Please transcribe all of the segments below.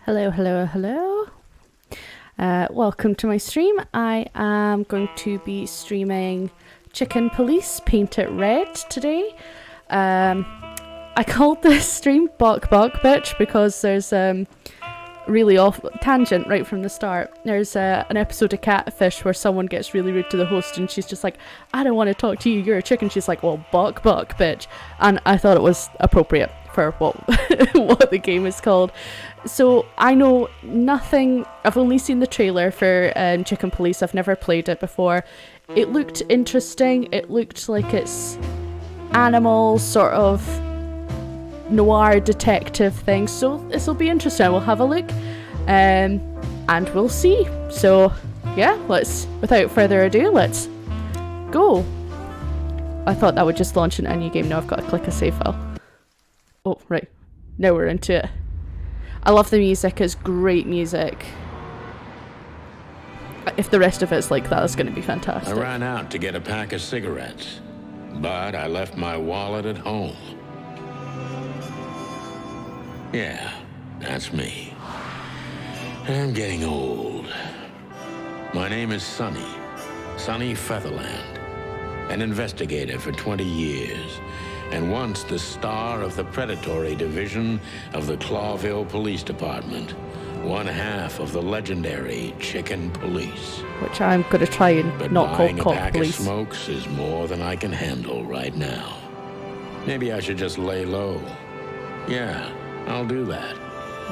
Hello, hello, hello. Welcome to my stream. I am going to be streaming Chicken Police Paint It Red today. I called this stream Bawk Bitch because there's really off tangent right from the start. There's an episode of Catfish where someone gets really rude to the host and she's just like, I don't want to talk to you, you're a chicken. She's like, well, Bawk Bitch. And I thought it was appropriate for what the game is called. So I know nothing. I've only seen the trailer for Chicken Police. I've never played it before. It looked interesting. It looked like it's animals, sort of noir detective thing. So this will be interesting. We'll have a look, and we'll see. So yeah, without further ado, let's go. I thought that would just launch a new game. Now I've got to click a save file. Oh, right. Now we're into it. I love the music. It's great music. If the rest of it's like that, it's going to be fantastic. I ran out to get a pack of cigarettes, but I left my wallet at home. Yeah, that's me. I'm getting old. My name is Sonny Featherland, an investigator for 20 years. And once the star of the predatory division of the Clawville Police Department, one half of the legendary Chicken Police. Which I'm going to try and but not call Cock Police. Buying a pack of smokes is more than I can handle right now. Maybe I should just lay low. Yeah, I'll do that.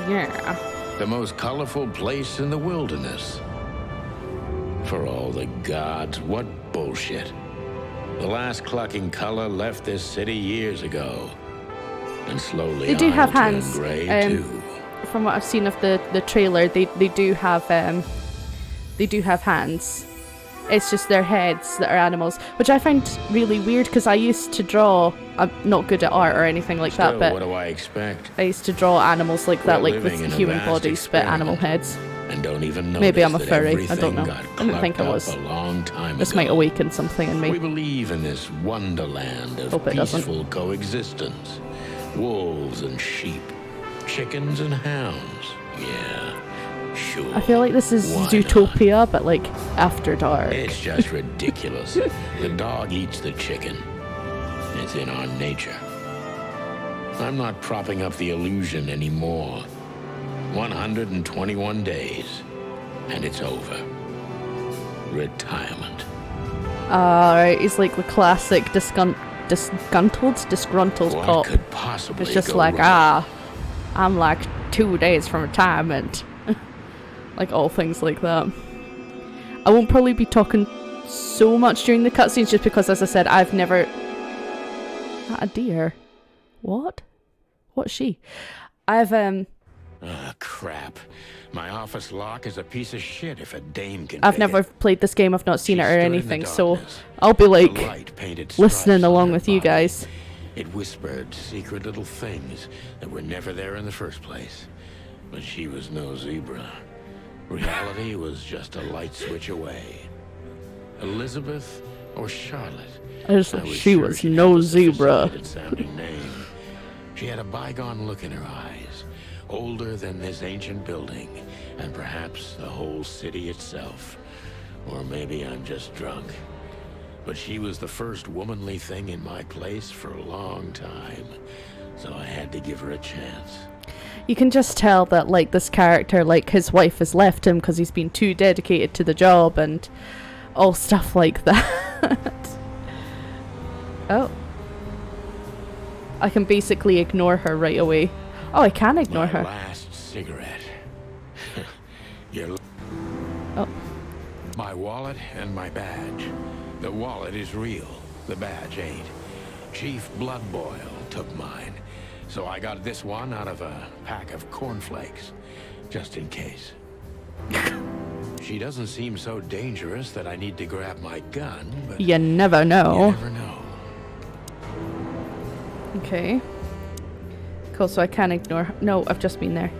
Yeah. The most colorful place in the wilderness. For all the gods, what bullshit. The last clucking color left this city years ago, and slowly they do have hands. Gray too. From what I've seen of the trailer, they do have hands. It's just their heads that are animals, which I find really weird because I used to draw. I'm not good at art or anything like that, but what do I expect? I used to draw animals like that, like with human bodies, but animal heads. And don't even know. Maybe I'm a furry. I don't know. I didn't think I was. A long time this ago. might awaken something in me. We believe in this wonderland of peaceful coexistence. Wolves and sheep, chickens and hounds. Yeah, sure. I feel like this is Zootopia, but like after dark. It's just ridiculous. The dog eats the chicken. It's in our nature. I'm not propping up the illusion anymore. 121 days, and it's over. Retirement. Alright, he's like the classic disgruntled what cop. Could possibly it's just go like, wrong? I'm like 2 days from retirement. Like all things like that. I won't probably be talking so much during the cutscenes just because, as I said, I've never... a deer. What? What's she? I've, Ah, crap. My office lock is a piece of shit if a dame can I've pick never it. played this game, I've not seen She it or stood in the anything, so darkness, I'll be like the light painted listening stripes on along her with you body. guys. It whispered secret little things that were never there in the first place. But she was no zebra. Reality was just a light switch away. Elizabeth or Charlotte? She was no zebra. Sounding name. She had a bygone look in her eyes, older than this ancient building, and perhaps the whole city itself. Or maybe I'm just drunk. But she was the first womanly thing in my place for a long time, so I had to give her a chance. You can just tell that, like, this character, like, his wife has left him because he's been too dedicated to the job and all stuff like that. Oh. I can basically ignore her right away. Oh, I can ignore her. Last cigarette. Oh. My wallet and my badge. The wallet is real. The badge ain't. Chief Bloodboil took mine. So I got this one out of a pack of cornflakes. Just in case. She doesn't seem so dangerous that I need to grab my gun, but you never know. You never know. Okay. Cool, so I can ignore her. No, I've just been there.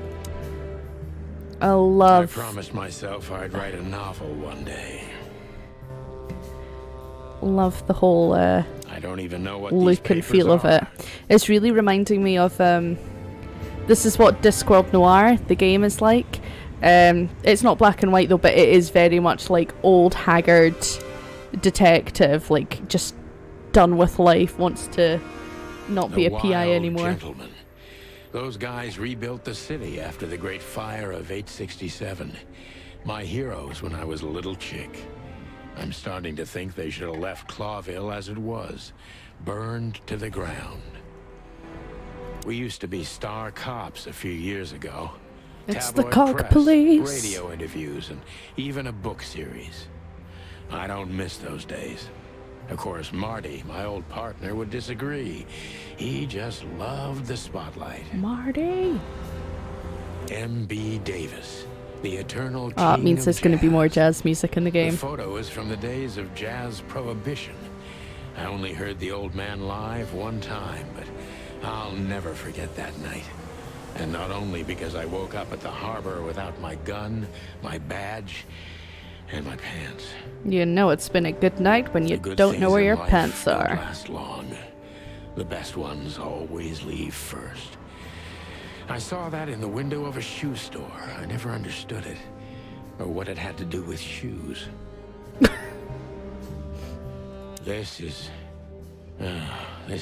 I promised myself I'd write a novel one day. Love the whole I don't even know what look and feel of it. It's really reminding me of This is what Discworld Noir, the game, is like. It's not black and white though, but it is very much like old, haggard detective, like just done with life, wants to not be a PI anymore. Gentlemen. Those guys rebuilt the city after the Great Fire of 867. My heroes when I was a little chick. I'm starting to think they should have left Clawville as it was, burned to the ground. We used to be star cops a few years ago. It's the Tabloid Cog press, Police. radio interviews, and even a book series. I don't miss those days. Of course, Marty, my old partner, would disagree. He just loved the spotlight. Marty. M.B. Davis, the eternal king Oh, it means of there's going to be jazz. more jazz music in the The game. photo is from the days of jazz prohibition. I only heard the old man live one time, but I'll never forget that night. And not only because I woke up at the harbor without my gun, my badge, and my pants. You know it's been a good night when you The good don't know things where in your life pants don't are. last long. The best ones always leave first. I saw that in the window of a shoe store. I never understood it, or what it had to do with shoes. This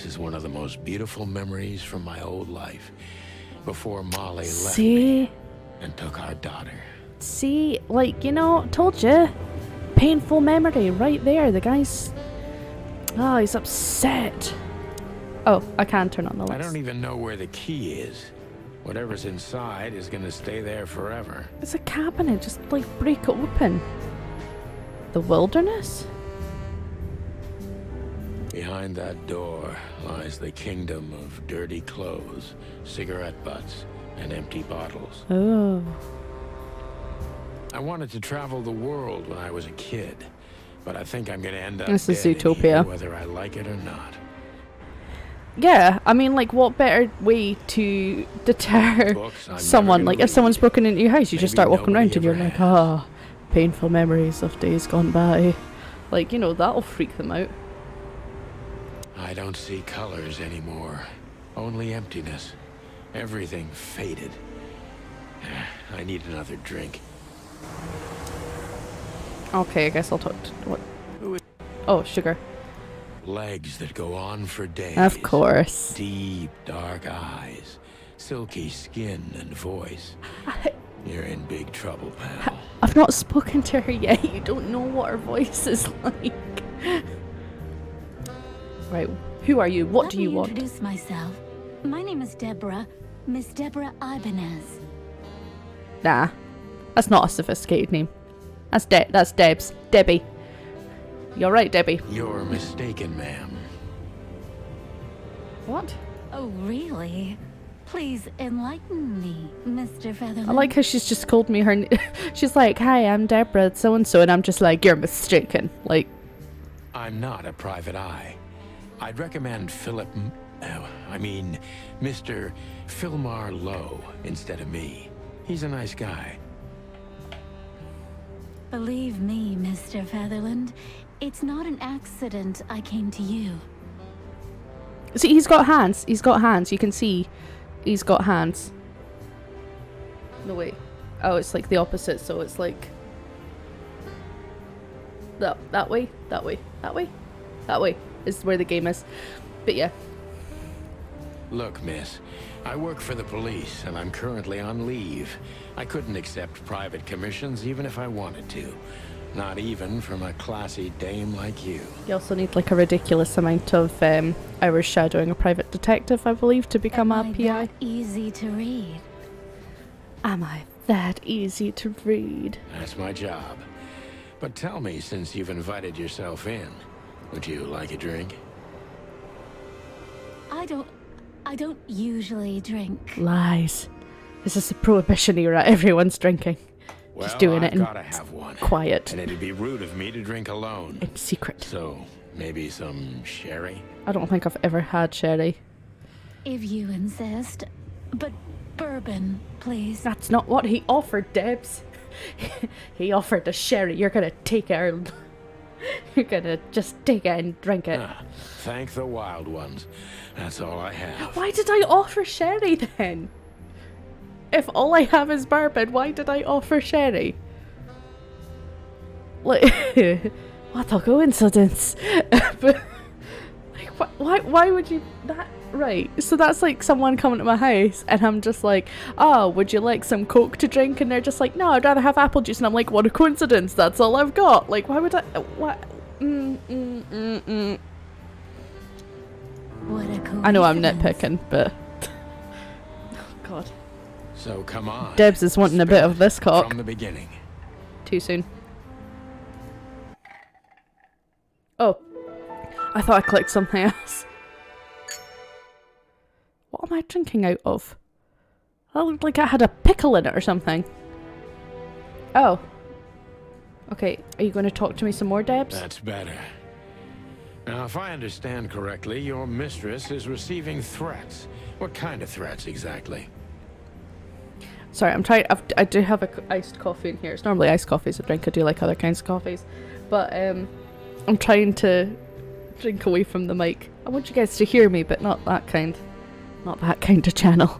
is one of the most beautiful memories from my old life. Before Molly left me and took our daughter. See, like, you know, told you. Painful memory right there. The guy's... Oh, he's upset. Oh, I can turn on the lights. I don't even know where the key is. Whatever's inside is gonna stay there forever. It's a cabinet. Just, like, break it open. The wilderness? Behind that door lies the kingdom of dirty clothes, cigarette butts, and empty bottles. Oh. I wanted to travel the world when I was a kid, but I think I'm gonna end up This is dead in Zootopia. here, whether I like it or not. Yeah, I mean, like, what better way to deter Books I'm someone? never Like, gonna if someone's read. broken into your house, you just Maybe start walking around nobody and you're ever like, has. ah, painful memories of days gone by. Like, you know, that'll freak them out. I don't see colors anymore. Only emptiness. Everything faded. I need another drink. Okay, I guess I'll talk to... What? Who is- Oh, sugar. Legs that go on for days. Of course. Deep, dark eyes. Silky skin and voice. You're in big trouble, pal. I've not spoken to her yet. You don't know what her voice is like. Right, who are you? What do you want? Let me introduce myself. My name is Deborah. Miss Deborah Ibanez. Nah, that's not a sophisticated name. That's that's Debs. Debbie. You're right, Debbie. You're mistaken, ma'am. What? Oh, really? Please enlighten me, Mr. Featherland. I like how she's just called me her... She's like, hi, I'm Deborah so-and-so, and I'm just like, you're mistaken. Like... I'm not a private eye. I'd recommend Mr. Philmar Lowe instead of me. He's a nice guy. Believe me, Mr. Featherland, it's not an accident I came to you. See, he's got hands. He's got hands. You can see he's got hands. No, wait. Oh, it's like the opposite, so it's like... That way, that way, that way, that way is where the game is. But yeah. Look, miss, I work for the police, and I'm currently on leave. I couldn't accept private commissions even if I wanted to. Not even from a classy dame like you. You also need like a ridiculous amount of hours shadowing a private detective, I believe, to become a Am I PI. that easy to read? Am I that easy to read? That's my job. But tell me, since you've invited yourself in, would you like a drink? I don't usually drink. Lies. This is the prohibition era. Everyone's drinking. Well, Just doing I've it in gotta have one. quiet. And it'd be rude of me to drink alone. In secret. So, maybe some sherry? I don't think I've ever had sherry. If you insist. But bourbon, please. That's not what he offered, Debs. He offered a sherry. You're gonna take it. You're gonna just take it and drink it. Ah, thank the wild ones. That's all I have. Why did I offer sherry then? if all I have is bourbon, why did I offer sherry? Like, what a coincidence. But like, why would you that? Right, so that's like someone coming to my house and I'm just like, oh, would you like some Coke to drink? And they're just like, no, I'd rather have apple juice. And I'm like, what a coincidence, that's all I've got. Like, why would I, what? What a coincidence. I know I'm nitpicking, but oh god. So come on. Debs is wanting a bit of this cock. From the beginning. Too soon. Oh, I thought I clicked something else. What am I drinking out of? That looked like I had a pickle in it or something. Oh. Okay, are you going to talk to me some more, Debs? That's better. Now, if I understand correctly, your mistress is receiving threats. What kind of threats exactly? Sorry, I'm trying. I do have a iced coffee in here. It's normally iced coffee, so drink. I do like other kinds of coffees, but I'm trying to drink away from the mic. I want you guys to hear me, but not that kind. Not that kind of channel.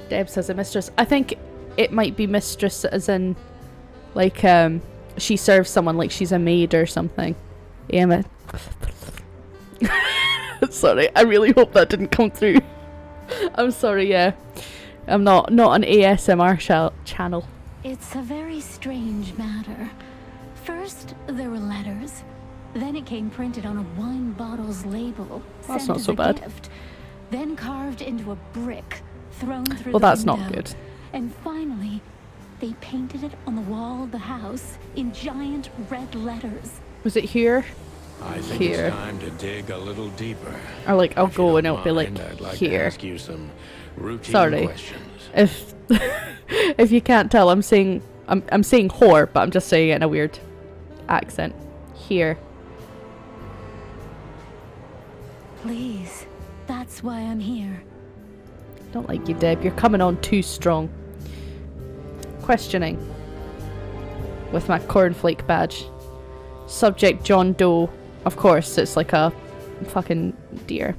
Deb says a mistress. I think it might be mistress as in, like, she serves someone, like she's a maid or something. Yeah, sorry, I really hope that didn't come through. I'm sorry, yeah. I'm not an ASMR channel. It's a very strange matter. First, there were letters. Then it came printed on a wine bottle's label. That's sent not as so a bad. Gift, then carved into a brick, thrown through Well, the that's window. not good. And finally, they painted it on the wall of the house in giant red letters. Was it here? I think Here. it's time to dig a little deeper. Or like, I'll If you go don't and it'll be like, mind, I'd like here. to ask you some routine Sorry. questions. If if you can't tell, I'm saying whore, but I'm just saying it in a weird accent. Here. Please, that's why I'm here. Don't like you, Deb. You're coming on too strong. Questioning. With my cornflake badge. Subject John Doe. Of course, it's like a fucking deer.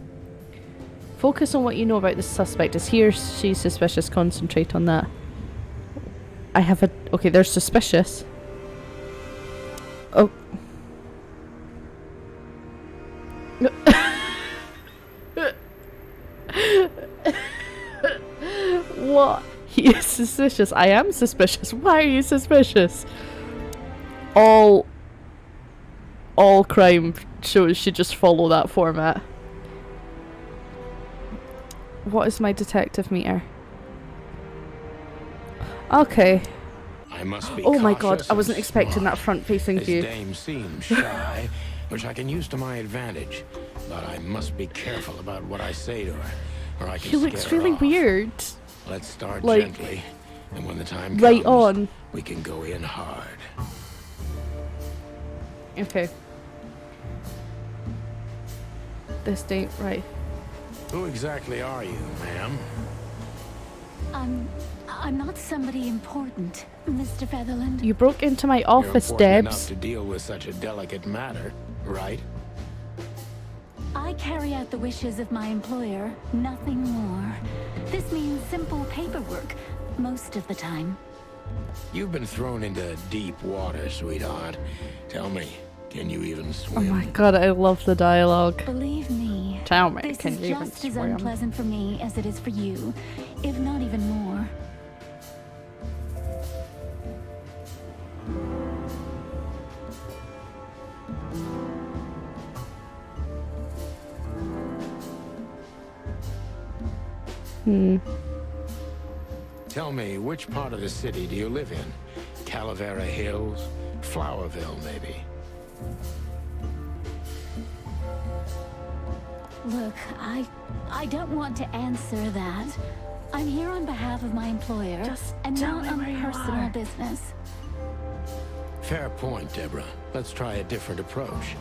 Focus on what you know about the suspect. Is he or she suspicious? Concentrate on that. I have a... Okay, they're suspicious. Oh. What? He is suspicious. I am suspicious. Why are you suspicious? All crime shows should just follow that format. What is my detective meter? Okay. I must be Oh my god, cautious I wasn't and expecting that smart. front-facing This view. dame seems shy, which I can use to my advantage. But I must be careful about what I say to her, or I can He looks scare her really off. weird. Let's start like, gently, and when the time comes, right on. we can go in hard. Okay. This date, right. Who exactly are you, ma'am? I'm not somebody important, Mr. Featherland. You broke into my You're office, important enough Debs. to deal with such a delicate matter, right? I carry out the wishes of my employer, nothing more. This means simple paperwork, most of the time. You've been thrown into deep water, sweetheart. Tell me, can you even Oh swim? my god, I love the dialogue. Believe me, Tell me, this can is you even just as swim? unpleasant for me as it is for you, if not even more. Tell me, which part of the city do you live in? Calavera Hills? Flowerville, maybe? Look, I don't want to answer that. I'm here on behalf of my employer, Just and tell not me on where you personal are. business. Fair point, Deborah. Let's try a different approach.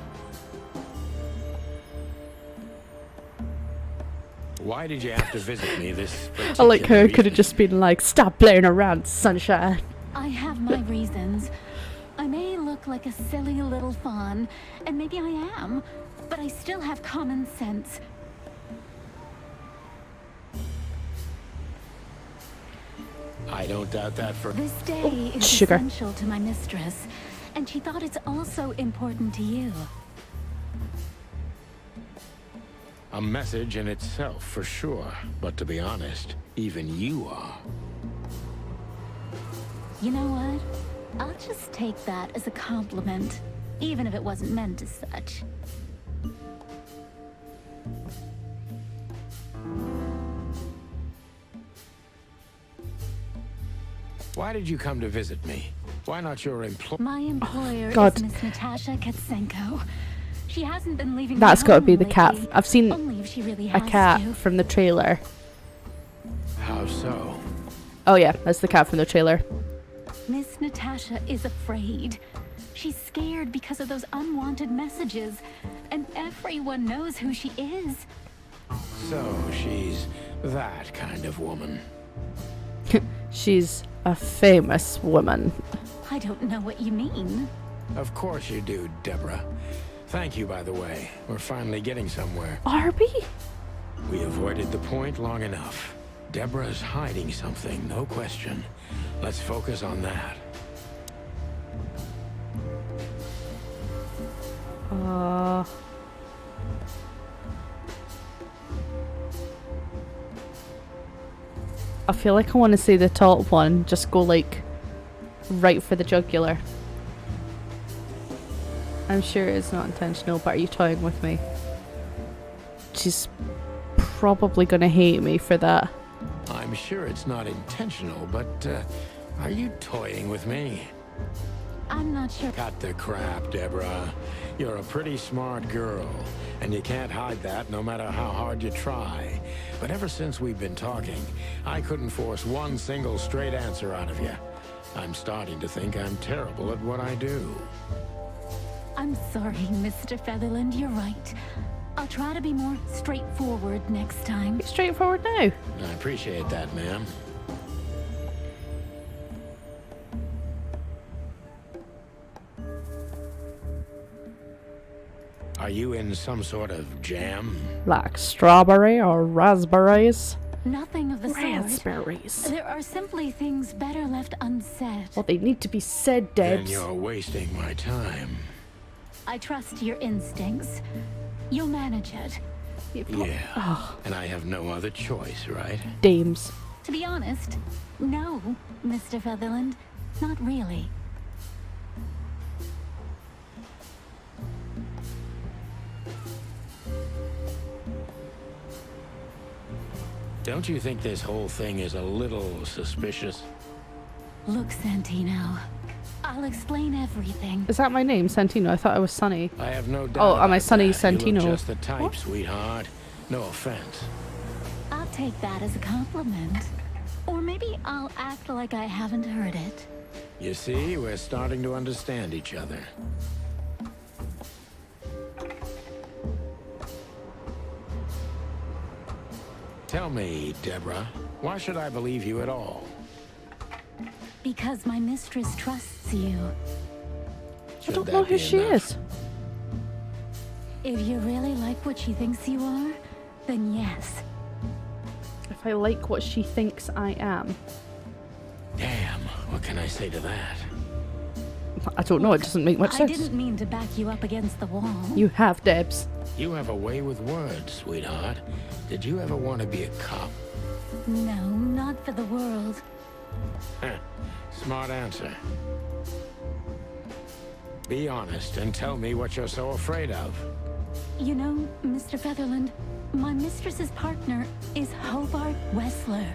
Why did you have to visit me this I like her, particular could have just been like, stop playing around, sunshine. I have my reasons. I may look like a silly little fawn, and maybe I am, but I still have common sense. I don't doubt that for... This day is sugar. essential to my mistress, and she thought it's also important to you. A message in itself, for sure. But to be honest, even you are. You know what? I'll just take that as a compliment, even if it wasn't meant as such. Why did you come to visit me? Why not your employer? My employer God. is Miss Natasha Katsenko. She hasn't been leaving That's my got to home be the cat. lately, I've seen only if she really a has cat to. from the trailer. How so? Oh yeah, that's the cat from the trailer. Miss Natasha is afraid. She's scared because of those unwanted messages, and everyone knows who she is. So she's that kind of woman. She's a famous woman. I don't know what you mean. Of course you do, Deborah. Thank you, by the way. We're finally getting somewhere. Arby? We avoided the point long enough. Deborah's hiding something, no question. Let's focus on that. I feel like I want to say the top one. Just go like right for the jugular. I'm sure it's not intentional, but are you toying with me? She's probably gonna hate me for that. I'm sure it's not intentional, but are you toying with me? I'm not sure. Cut the crap, Deborah. You're a pretty smart girl, and you can't hide that no matter how hard you try. But ever since we've been talking, I couldn't force one single straight answer out of you. I'm starting to think I'm terrible at what I do. I'm sorry, Mr. Featherland, you're right. I'll try to be more straightforward next time. Be straightforward now. I appreciate that, ma'am. Are you in some sort of jam? Like strawberry or raspberries? Nothing of the sort. Raspberries. There are simply things better left unsaid. Well, they need to be said, Then Debs. you're wasting my time. I trust your instincts. You'll manage it. Yeah. And I have no other choice, right? Dames. To be honest, no, Mr. Featherland. Not really. Don't you think this whole thing is a little suspicious? Look, Santino. I'll explain everything. Is that my name, Santino? I thought I was Sunny. I have no doubt. Oh, am I about Sonny that. You look Santino? just the type, What? sweetheart. No offense. I'll take that as a compliment. Or maybe I'll act like I haven't heard it. You see, we're starting to understand each other. Tell me, Deborah, why should I believe you at all? Because my mistress trusts you. I Should don't that know be who she enough? is. If you really like what she thinks you are, then yes. If I like what she thinks I am. Damn, what can I say to that? I don't know, it doesn't make much I sense. didn't mean to back you up against the wall. You have, Debs. You have a way with words, sweetheart. Did you ever want to be a cop? No, not for the world. Heh, smart answer. Be honest and tell me what you're so afraid of. You know, Mr. Featherland, my mistress's partner is Hobart Wessler.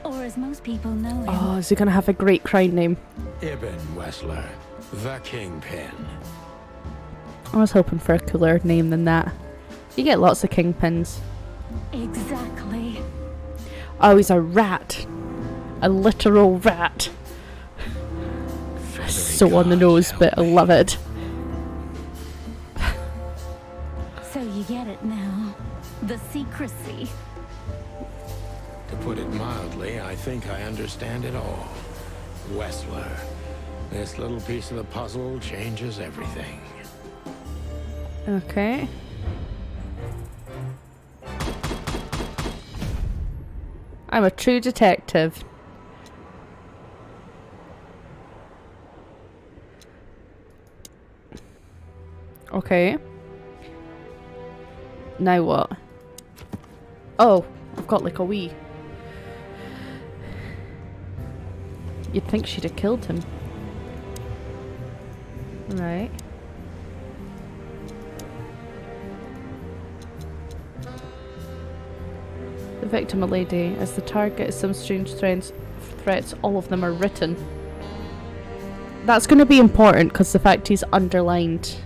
Or as most people know him. Oh, is he gonna have a great crime name? Ibn Wessler, the Kingpin. I was hoping for a cooler name than that. You get lots of kingpins. Exactly. Oh, he's a rat. A literal rat. Feathery So on the gods, nose, help but I me. love it. So you get it now. The secrecy. To put it mildly, I think I understand it all. Wessler. This little piece of the puzzle changes everything. Okay. I'm a true detective. Okay. Now what? Oh, I've got like a wee. You'd think she'd have killed him. Right. The victim, a lady, as the target is some strange threats. All of them are written. That's going to be important because the fact he's underlined,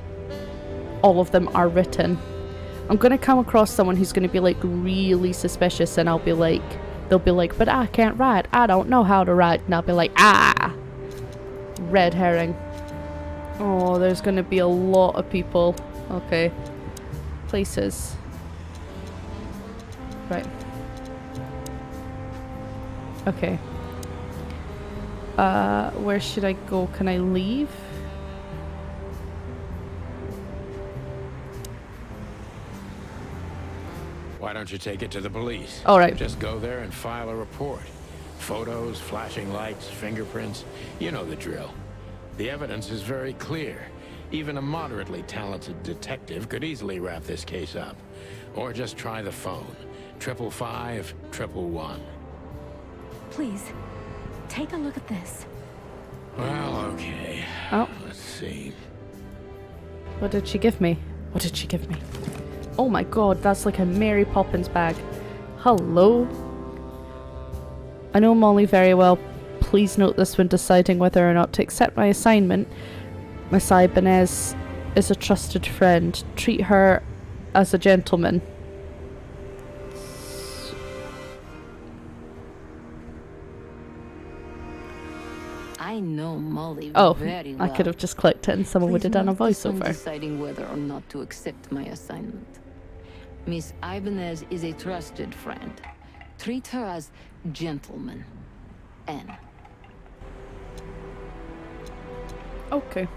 all of them are written. I'm going to come across someone who's going to be like really suspicious, and I'll be like, they'll be like, but I can't write. I don't know how to write. And I'll be like, ah, red herring. Oh, there's going to be a lot of people. Okay. Places. Right. Okay. Where should I go? Can I leave? Why don't you take it to the police? All right. Just go there and file a report. Photos, flashing lights, fingerprints. You know the drill. The evidence is very clear. Even a moderately talented detective could easily wrap this case up. Or just try the phone. 555-111. Please, take a look at this. Well, okay. Oh. Let's see. What did she give me? What did she give me? Oh my god, that's like a Mary Poppins bag. Hello? I know Molly very well. Please note this when deciding whether or not to accept my assignment. Miss Ibanez is a trusted friend. Treat her as a gentleman. I know Molly Oh, very I well. could have just clicked it and someone would Please have done a note this when voiceover. deciding whether or not to accept my assignment. Miss Ibanez is a trusted friend. Treat her as gentleman. N. Okay.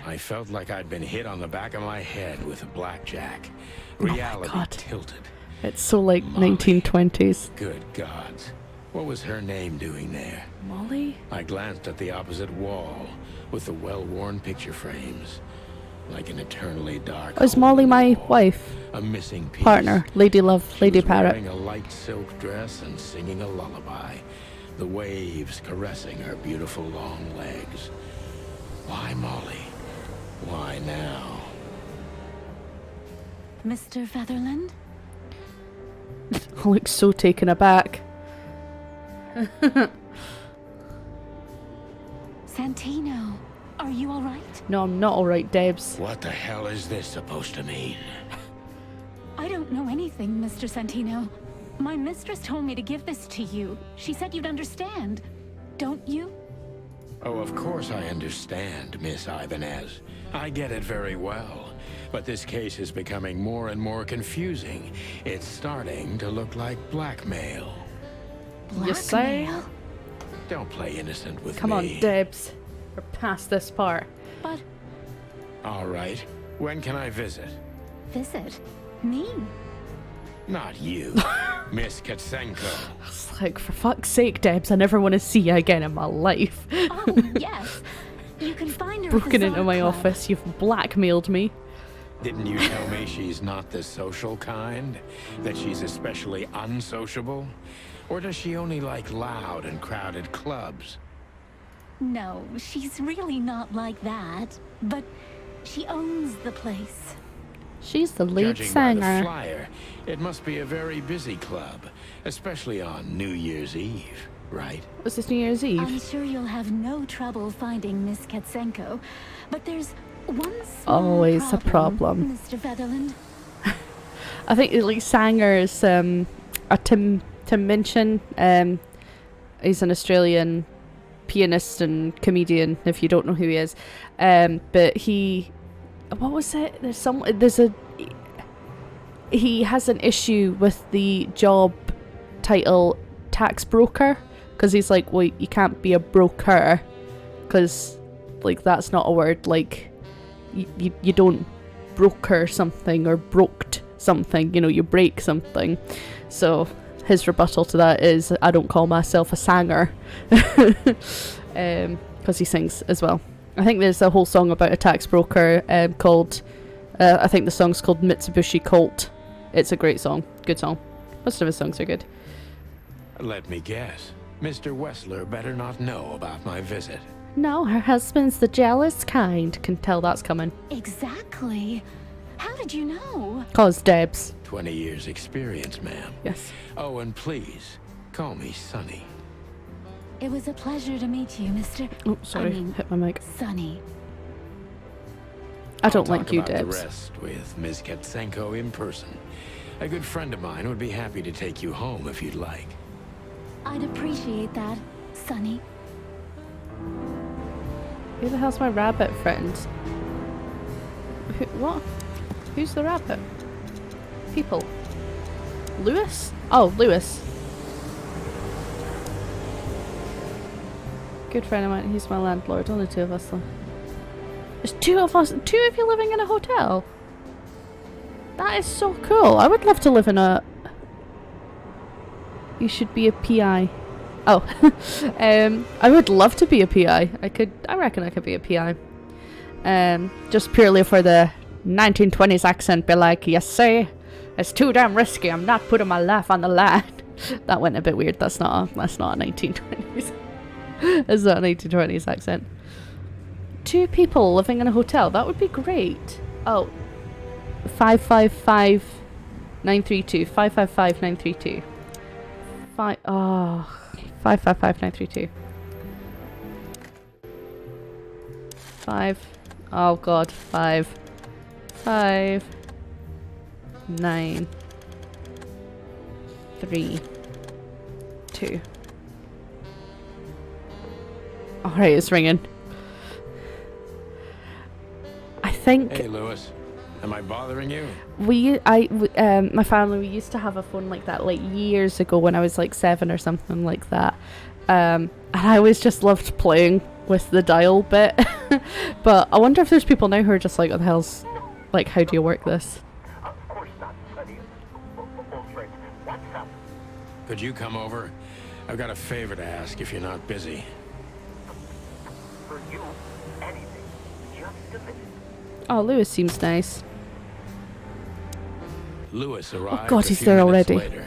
I felt like I'd been hit on the back of my head with a blackjack. Reality God. tilted. It's so like Molly. 1920s. Good gods. What was her name doing there? Molly? I glanced at the opposite wall with the well-worn picture frames. Like an eternally dark Is hole Molly in the my wall. wife? A missing piece. Partner? Lady Love? She Lady was Parrot? wearing a light silk dress and singing a lullaby. The waves caressing her beautiful long legs. Why Molly? Why now? Mr. Featherland? I look so taken aback. Santino, are you all right? No, I'm not alright, Debs. What the hell is this supposed to mean? I don't know anything, Mr. Santino. My mistress told me to give this to you. She said you'd understand. Don't you? Oh, of course I understand, Miss Ibanez. I get it very well. But this case is becoming more and more confusing. It's starting to look like blackmail. You say? Blackmail? Don't play innocent with Come me. on, Debs. We're past this part. But All right. When can I visit? visit me? Not you, Miss Katsenko. It's like, for fuck's sake, Debs, I never want to see you again in my life. Oh, yes. You can find her at the Broken into Czar my Club. office, you've blackmailed me. Didn't you tell me she's not the social kind? That she's especially unsociable? Or does she only like loud and crowded clubs? No, she's really not like that. But she owns the place. She's the lead Judging by the singer. flyer, it must be a very busy club, especially on New Year's Eve, right? Was this New Year's Eve? I'm sure you'll have no trouble finding Miss Katsenko. But there's one small Always a problem. Mr. Featherland. I think like Sanger's a Tim Minchin. He's an Australian pianist and comedian. If you don't know who he is, but what was it? He has an issue with the job title tax broker because he's like, well, you can't be a broker because like that's not a word. Like you don't broker something or broked something, you break something. So his rebuttal to that is, I don't call myself a sanger, because he sings as well. I think there's a whole song about a tax broker called, I think the song's called Mitsubishi Colt. It's a great song. Good song. Most of his songs are good. Let me guess. Mr. Wessler better not know about my visit. No, her husband's the jealous kind. Can tell that's coming. Exactly. How did you know? Cause Debs. 20 years experience, ma'am. Yes. Oh, and please, call me Sonny. It was a pleasure to meet you, Mr. Oh, sorry. Hit my mic. Sonny. I don't I'll like talk you, about Debs. the rest with Ms. Ketsenko in person. A good friend of mine would be happy to take you home if you'd like. I'd appreciate that, Sonny. Who the hell's my rabbit friend? What? Who's the rabbit? People. Lewis? Oh, Lewis. Good friend of mine. He's my landlord. Only two of us though. There's two of us. Two of you living in a hotel. That is so cool. I would love to live in a... You should be a PI. Oh. I would love to be a PI. I reckon I could be a PI. Just purely for the 1920s accent. Be like, yes, sir. It's too damn risky. I'm not putting my life on the line. That went a bit weird. That's not a 1920s. It's not a 1920s accent. Two people living in a hotel. That would be great. Oh. 555 932. 555 932. 555 932. 5. Oh god. 5. 5. 9. 3. 2. Alright, it's ringing. I think... Hey, Lewis. Am I bothering you? My family, we used to have a phone like that like years ago when I was like 7 or something like that. And I always just loved playing with the dial bit. But I wonder if there's people now who are just like, what the hell's... Like, how do you work this? Of course not, Sonny. Alfred, what's up? Could you come over? I've got a favor to ask if you're not busy. For you, anything. Just a minute. Oh, Lewis seems nice. Lewis arrived God, a he's few there minutes already. later.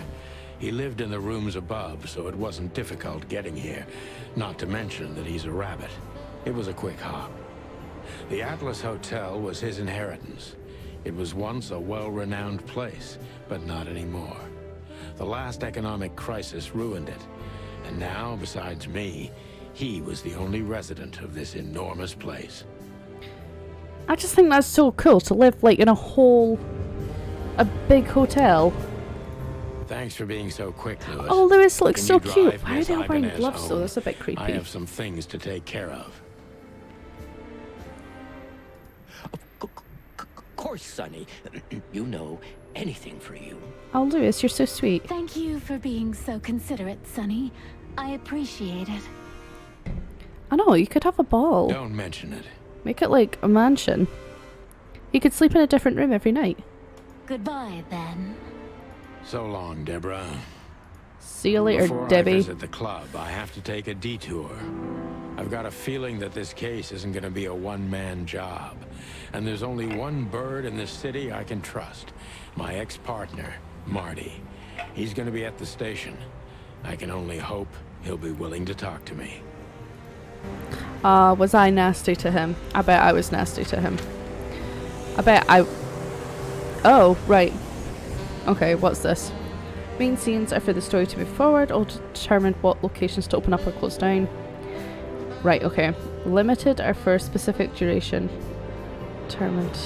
He lived in the rooms above, so it wasn't difficult getting here. Not to mention that he's a rabbit. It was a quick hop. The Atlas Hotel was his inheritance. It was once a well-renowned place, but not anymore. The last economic crisis ruined it. And now, besides me, he was the only resident of this enormous place. I just think that's so cool to live like in a big hotel. Thanks for being so quick, Lewis. Oh, Lewis looks Can so you cute. drive Why are Miss they all wearing Ibanez gloves though? home? That's a bit creepy. I have some things to take care of. Of course, Sonny. You know, anything for you. Oh, Lewis, you're so sweet. Thank you for being so considerate, Sonny. I appreciate it. I know, you could have a ball. Don't mention it. Make it like a mansion. You could sleep in a different room every night. Goodbye, then. So long, Deborah. See you later, Before Debbie. I visit the club, I have to take a detour. I've got a feeling that this case isn't going to be a one-man job. And there's only one bird in this city I can trust. My ex-partner, Marty. He's going to be at the station. I can only hope he'll be willing to talk to me. Was I nasty to him? I bet I was nasty to him. I bet I... Oh, right. Okay, what's this? Main scenes are for the story to move forward or to determine what locations to open up or close down. Right, okay. Limited are for specific duration. Determined.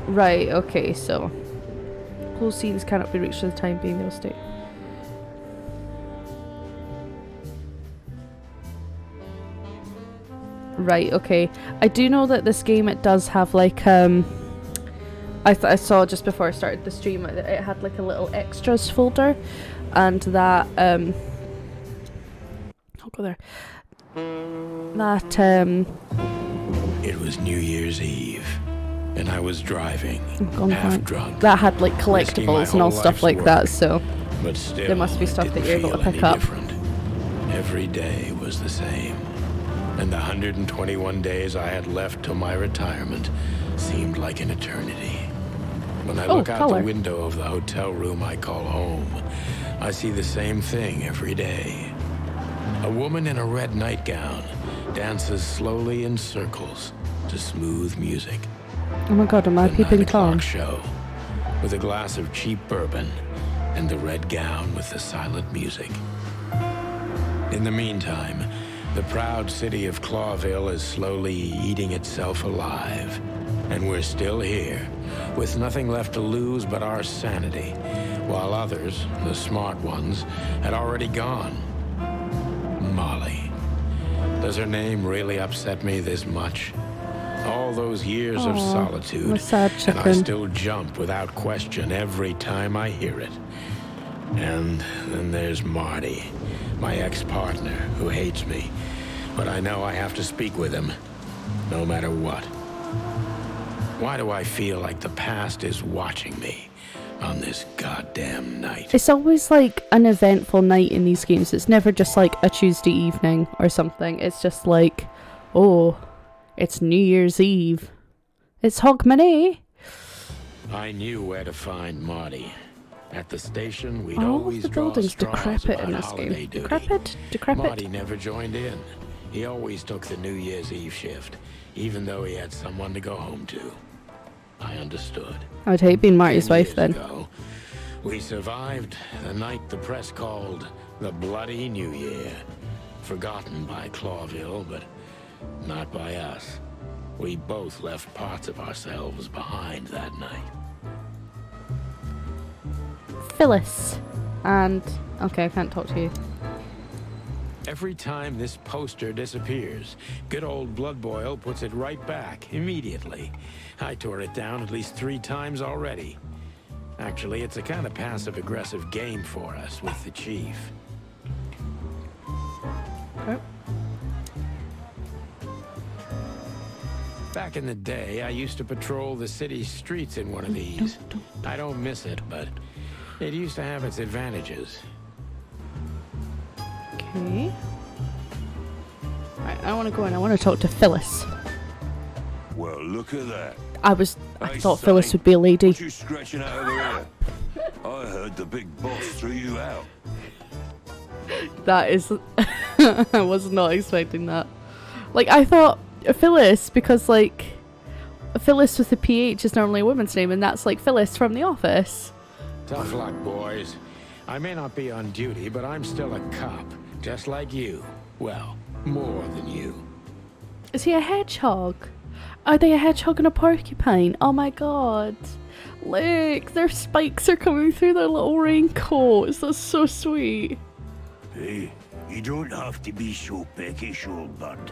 Right, okay, so... Closed scenes cannot be reached for the time being, they'll stay. Right, okay. I do know that this game, it does have like, I saw just before I started the stream, it had like a little extras folder, and that, I'll go there. That, It was New Year's Eve, and I was driving, gone half blank. drunk. That had like Risking my collectibles and all whole stuff life's like that, work. so But still, there must be it stuff that didn't you're able to feel pick any up. different. Every day was the same. and the 121 days I had left till my retirement seemed like an eternity. When I look out color. the window of the hotel room I call home, I see the same thing every day. A woman in a red nightgown dances slowly in circles to smooth music. Oh my god, am I The peeping 9 o'clock Tom? show, with a glass of cheap bourbon and the red gown with the silent music. In the meantime, the proud city of Clawville is slowly eating itself alive. And we're still here, with nothing left to lose but our sanity, while others, the smart ones, had already gone. Molly. Does her name really upset me this much? All those years of Aw, solitude, I'm a sad and I chicken. still jump without question every time I hear it. And then there's Marty, my ex-partner, who hates me. But I know I have to speak with him, no matter what. Why do I feel like the past is watching me on this goddamn night? It's always like an eventful night in these games. It's never just like a Tuesday evening or something. It's just like, oh, it's New Year's Eve. It's Hogmanay. I knew where to find Marty. At the station, we'd All of always the draw buildings straws decrepit about in this holiday game. duty. Decrepit? Marty never joined in. He always took the New Year's Eve shift, even though he had someone to go home to. I understood. I would hate being Marty's 10 wife years then. ago, we survived the night the press called the Bloody New Year. Forgotten by Clawville, but not by us. We both left parts of ourselves behind that night. Phyllis. And, okay, I can't talk to you. Every time this poster disappears, good old Blood Boil puts it right back immediately. I tore it down at least 3 times already. Actually, it's a kind of passive-aggressive game for us with the chief. Okay. Back in the day, I used to patrol the city streets in one of these. I don't miss it, but it used to have its advantages. Okay. Right, I want to go in. I want to talk to Phyllis. Well, look at that. I Hey, thought Sonny, Phyllis would be a lady. What you scratching out over here? I heard the big boss threw you out. That is... I was not expecting that. Like, I thought Phyllis, because, like, Phyllis with a PH is normally a woman's name, and that's, like, Phyllis from The Office. Tough luck, boys. I may not be on duty, but I'm still a cop, just like you. Well, more than you. Is he a hedgehog? Are they a hedgehog and a porcupine? Oh my god. Look, their spikes are coming through their little raincoats. That's so sweet. Hey, you don't have to be so peckish, old bird.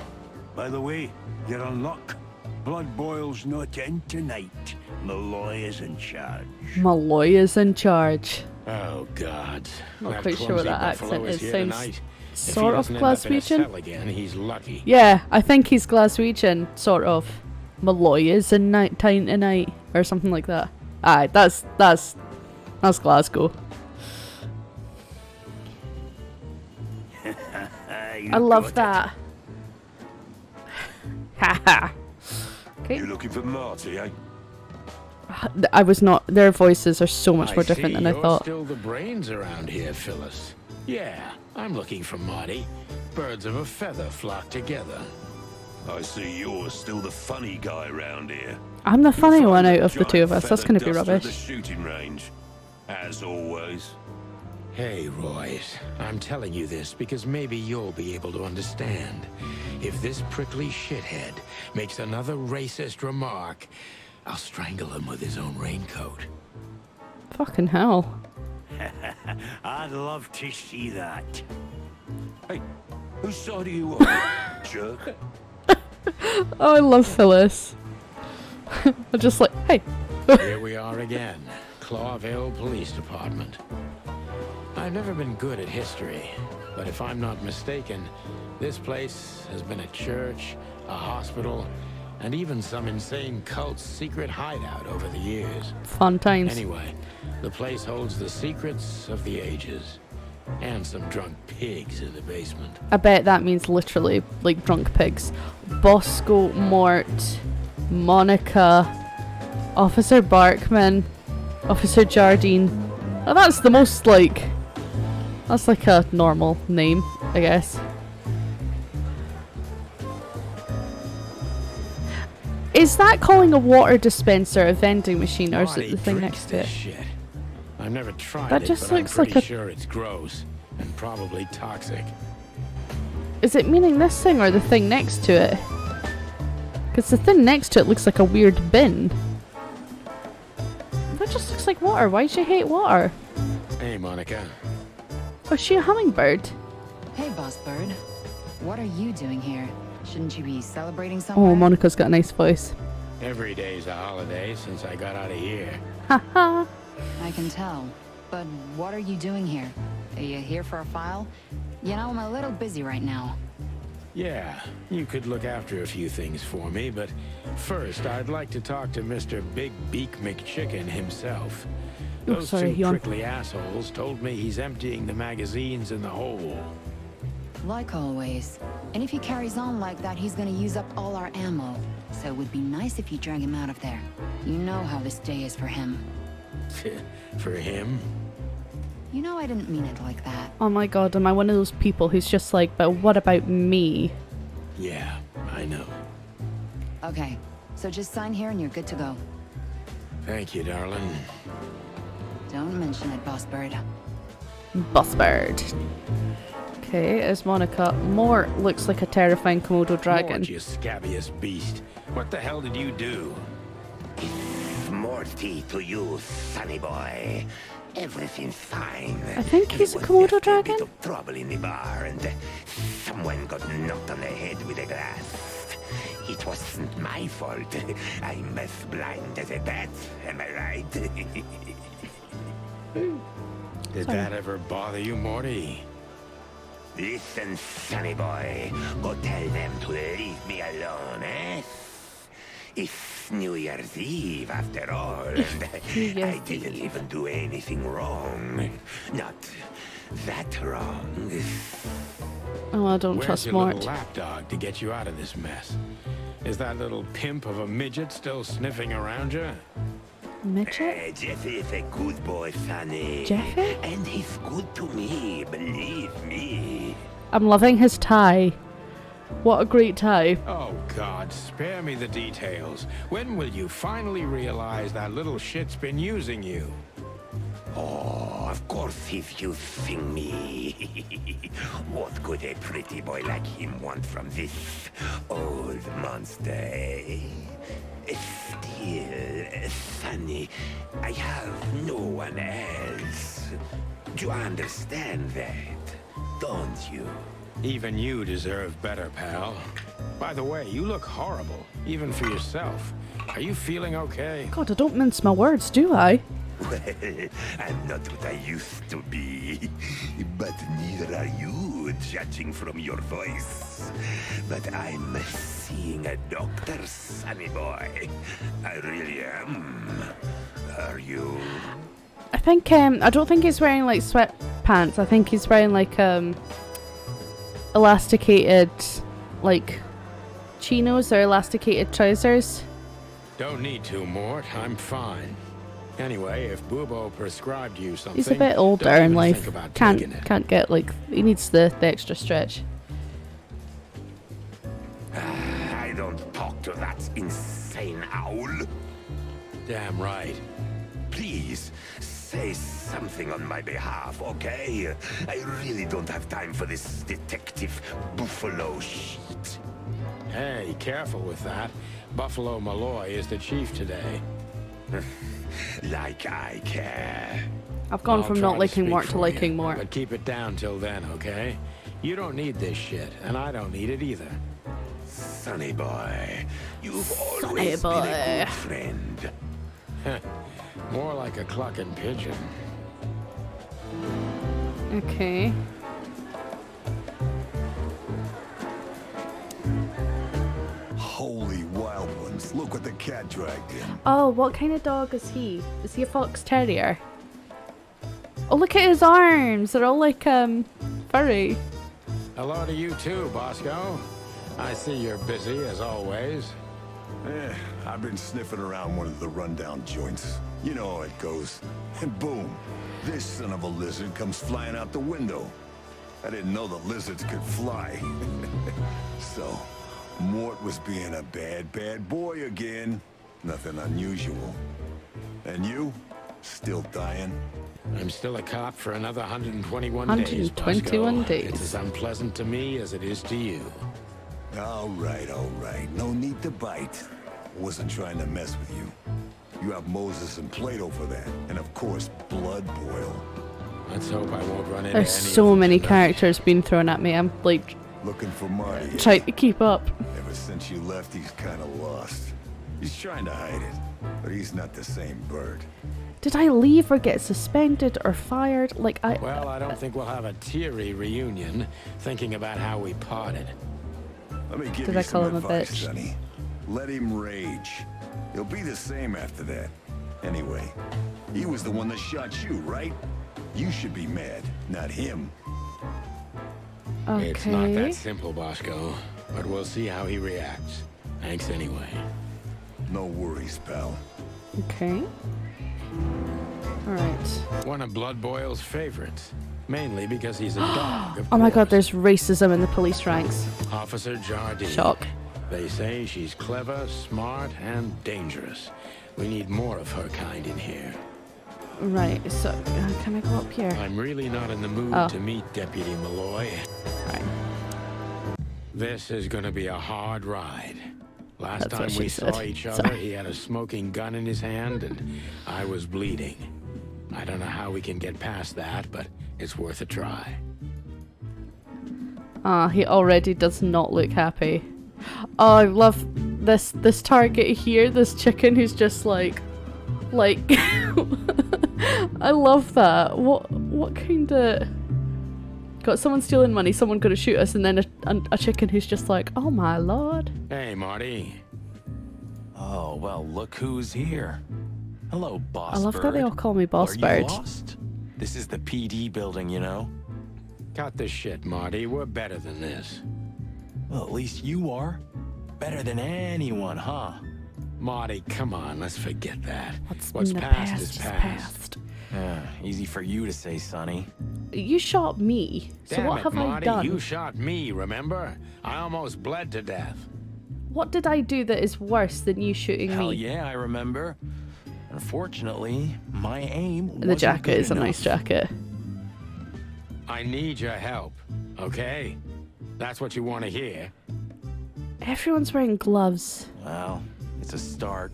By the way, you're in luck. Blood Boil's not in tonight. Malloy is in charge. Malloy is in charge. Oh, God. Not quite sure what that accent is. Sounds If sort he of doesn't end up in a Glaswegian. cell again, he's lucky. Yeah, I think he's Glaswegian, sort of. Malloy is in night time tonight, or something like that. Aye, that's Glasgow. I love that. Haha. Okay. You looking for Marty, eh? I was not. Their voices are so much more I different see than I you're thought. still the brains around here, Phyllis. Yeah, I'm looking for Marty. Birds of a feather flock together. I see you're still the funny guy around here. I'm the funny You'll one find out a of the two of giant us. That's feather going to be duster at the rubbish. shooting range, as always. Hey, Royce, I'm telling you this because maybe you'll be able to understand. If this prickly shithead makes another racist remark, I'll strangle him with his own raincoat. Fucking hell. I'd love to see that. Hey, whose side are you on, jerk? Oh, I love Phyllis. I'm just like, hey. Here we are again, Clawville Police Department. I've never been good at history, but if I'm not mistaken, this place has been a church, a hospital, and even some insane cult's secret hideout over the years. Fun times. Anyway, the place holds the secrets of the ages. And some drunk pigs in the basement. I bet that means literally, like, drunk pigs. Bosco, Mort, Monica, Officer Barkman, Officer Jardine. Oh, that's the most, like... That's like a normal name, I guess. Is that calling a water dispenser a vending machine, or is it the thing next to it? Shit. I've never tried That it, just but looks I'm like pretty a- sure it's gross and probably toxic. Is it meaning this thing or the thing next to it? Because the thing next to it looks like a weird bin. That just looks like water. Why do you hate water? Hey, Monica. Oh, is she a hummingbird? Hey, Boss Bird. What are you doing here? Shouldn't you be celebrating somewhere? Oh, Monica's got a nice voice. Every day's a holiday since I got out of here. Haha. I can tell. But what are you doing here? Are you here for a file? You know, I'm a little busy right now. Yeah, you could look after a few things for me, but first I'd like to talk to Mr. Big Beak McChicken himself. Oh, Those sorry, two yawn. prickly assholes told me he's emptying the magazines in the hole. Like always. And if he carries on like that, he's gonna use up all our ammo. So it would be nice if you drag him out of there. You know how this day is for him. For him? You know I didn't mean it like that. Oh my god, am I one of those people who's just like, but what about me? Yeah, I know. Okay, so just sign here and you're good to go. Thank you, darling. Don't mention it, Boss Bird. Boss bird. Okay, is Monica. Mort looks like a terrifying Komodo dragon. Mort, you scabbiest beast. What the hell did you do? Morty to you, sonny boy. Everything's fine. I think he's a There was Komodo just a dragon. bit of trouble in the bar, and someone got knocked on the head with a glass. It wasn't my fault. I'm as blind as a bat. Am I right? Did that ever bother you, Morty? Listen, sonny boy. Go tell them to leave me alone, eh? It's New Year's Eve, after all, and I didn't even do anything wrong. Not that wrong. Oh, I don't Where's trust your Mort. little lapdog to get you out of this mess? Is that little pimp of a midget still sniffing around you? Midget? Jeffy is a good boy, sonny. Jeffy? And he's good to me, believe me. I'm loving his tie. What a great tie. Oh, God, spare me the details. When will you finally realize that little shit's been using you? Oh, of course he's using me. What could a pretty boy like him want from this old monster, eh? Still, Sonny, I have no one else. Do you understand that? Don't you? Even you deserve better, pal. By the way, you look horrible, even for yourself. Are you feeling okay? God, I don't mince my words, do I? Well, I'm not what I used to be. But neither are you, judging from your voice. But I'm seeing a doctor, sonny boy. I really am. Are you? I think, I don't think he's wearing, like, sweatpants. I think he's wearing, like, elasticated, like, chinos or elasticated trousers. Don't need to, Mort. I'm fine. Anyway, if Bubo prescribed you something, He's a bit older don't in even life. think about taking it. Can't get, like, he needs the extra stretch. I don't talk to that insane owl. Damn right. Please, say something on my behalf, okay? I really don't have time for this detective buffalo shit. Hey, careful with that. Buffalo Malloy is the chief today. Like I care. I've gone I'll from try not to liking speak Mort to for liking you, Mort. But keep it down till then, okay? You don't need this shit, and I don't need it either. Sonny boy, you've Sonny always been a boy. good friend. More like a clucking pigeon. Okay. Holy wild ones, look what the cat dragged in. Oh, what kind of dog is he? Is he a fox terrier? Oh, look at his arms. They're all like, furry. Hello to you too, Bosco. I see you're busy as always. I've been sniffing around one of the rundown joints. You know how it goes. And boom, this son of a lizard comes flying out the window. I didn't know the lizards could fly. So, Mort was being a bad boy again. Nothing unusual. And you? Still dying? I'm still a cop for another 121 days, 121 Bosco. days. It's as unpleasant to me as it is to you. All right. No need to bite. Wasn't trying to mess with you. You have Moses and Plato for that. And of course, Blood Boil. Let's hope I won't run into There's any so of them many tonight. characters being thrown at me. I'm like Looking for Marty. trying to keep up. Ever since you left, he's kind of lost. He's trying to hide it, but he's not the same bird. Did I leave or get suspended or fired? Like Well, I don't think we'll have a teary reunion thinking about how we parted. Let me give Did you I call some him a advice, bitch? Sonny. Let him rage. He'll be the same after that. Anyway, he was the one that shot you, right? You should be mad, not him. okay. It's not that simple, Bosco, but we'll see how he reacts. Thanks anyway. No worries, pal. Okay. All right. One of Blood Boil's favorites, mainly because he's a dog, of Oh my god, course. there's racism in the police ranks. Officer Jardine. Shock. They say she's clever, smart, and dangerous. We need more of her kind in here. Right, so can I go up here? I'm really not in the mood Oh. to meet Deputy Malloy. Right. This is gonna be a hard ride. Last That's time what we she said. saw each other, Sorry. he had a smoking gun in his hand, and I was bleeding. I don't know how we can get past that, but it's worth a try. He already does not look happy. Oh, I love this target here, this chicken who's just like I love that. What kind of got someone stealing money, someone gonna shoot us, and then a chicken who's just like, oh my lord. Hey, Marty. Oh, well, look who's here. Hello, Boss I love Bird. that they all call me Boss Are you Bird. lost? This is the PD building, you know? Cut the shit, Marty. We're better than this. Well, at least you are. Better than anyone, huh? Marty, come on, let's forget that. What's What's in the past is is past. Easy for you to say, Sonny. You shot me, so Damn what it, have Marty, I done? you shot me, remember? I almost bled to death. What did I do that is worse than you shooting Hell me? yeah, I remember. Unfortunately, my aim The wasn't jacket good is a enough. nice jacket. I need your help, okay? That's what you want to hear. Everyone's wearing gloves. Well, it's a start.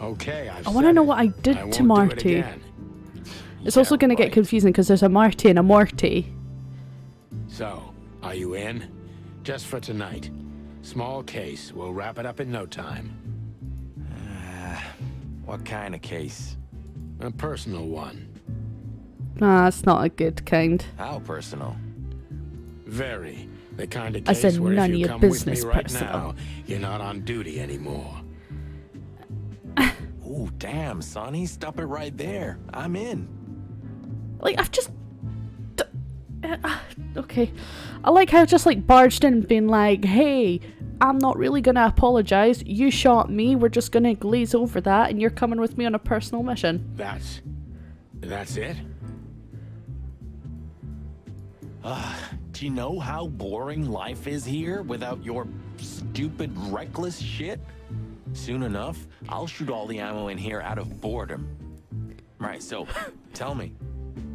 Okay, I want to know what I did I to won't do it Marty. again. It's also going to get confusing because there's a Marty and a Morty. So, are you in? Just for tonight. Small case. We'll wrap it up in no time. What kind of case? A personal one. Nah, it's not a good kind. How personal? Very. The kind of I case said where none if of you your come business, with me right personal. now, you're not on duty anymore. Ooh, damn, Sonny, stop it right there. I'm in. Like, I've just... okay. I like how I just, like, barged in and been like, hey, I'm not really going to apologize. You shot me. We're just going to glaze over that, and you're coming with me on a personal mission. That's it? Do you know how boring life is here without your stupid, reckless shit? Soon enough, I'll shoot all the ammo in here out of boredom. Right, so, tell me,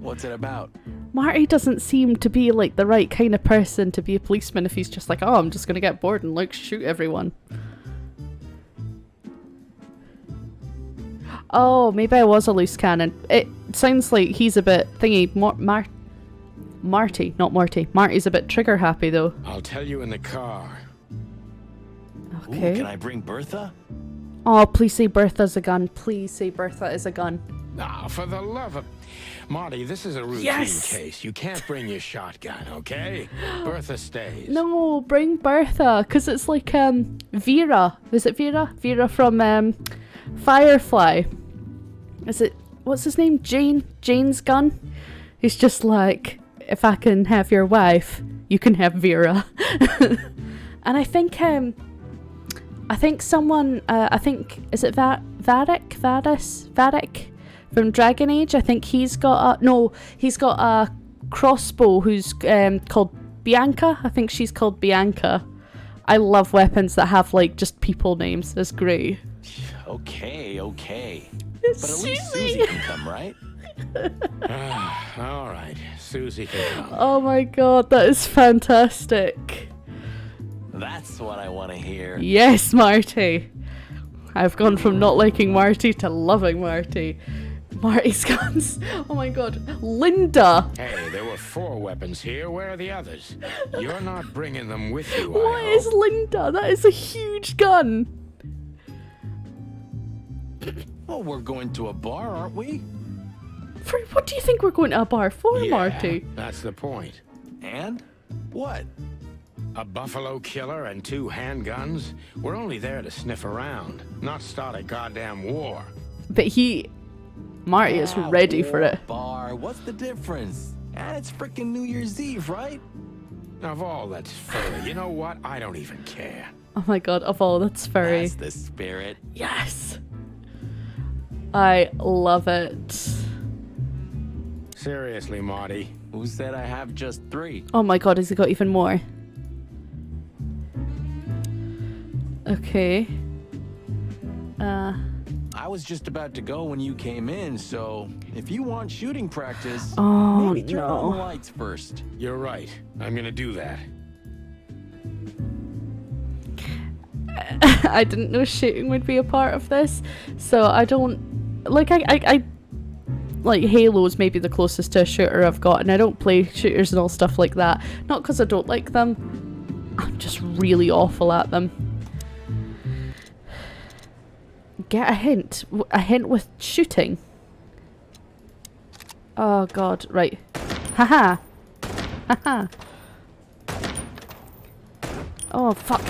what's it about? Marty doesn't seem to be, like, the right kind of person to be a policeman if he's just like, oh, I'm just going to get bored and, like, shoot everyone. Oh, maybe I was a loose cannon. It sounds like he's a bit thingy. Marty, not Morty. Marty's a bit trigger happy, though. I'll tell you in the car. Okay. Ooh, can I bring Bertha? Oh, please say Bertha's a gun. Please say Bertha is a gun. Ah, for the love of... Marty, this is a routine Yes! case. You can't bring your shotgun, okay? Bertha stays. No, bring Bertha, because it's like, Vera. Is it Vera? Vera from, Firefly. Is it... what's his name? Jane's gun. He's just like, if I can have your wife, you can have Vera. And I think someone, is it Varric from Dragon Age? I think he's got a crossbow who's called Bianca. I think she's called Bianca. I love weapons that have like just people names. It's great. Okay. It's But at least Susie. Susie can come, right? All right, Susie can come. Oh my god, that is fantastic. That's what I want to hear. Yes, Marty. I've gone from not liking Marty to loving Marty. Marty's guns. Oh my god. Linda. Hey, there were 4 weapons here. Where are the others? You're not bringing them with you, What I is hope. Linda? That is a huge gun. Well, we're going to a bar, aren't we? For what do you think we're going to a bar for, Yeah, Marty? that's the point. And? What? A buffalo killer and 2 handguns? We're only there to sniff around, not start a goddamn war. But Marty is ready for it. Bar, what's the difference? And it's freaking New Year's Eve, right? Of all that's furry, you know what? I don't even care. Oh my god, of all that's furry. That's the spirit. Yes. I love it. Seriously, Marty. Who said I have just 3? Oh my god, has he got even more? Okay. I was just about to go when you came in, so if you want shooting practice, Oh, maybe turn on the no. lights first. You're right. I'm gonna do that. I didn't know shooting would be a part of this, so I don't like. I like Halo's maybe the closest to a shooter I've got, and I don't play shooters and all stuff like that. Not because I don't like them. I'm just really awful at them. Get a hint. A hint with shooting. Oh god, right. Haha. Haha. Oh fuck.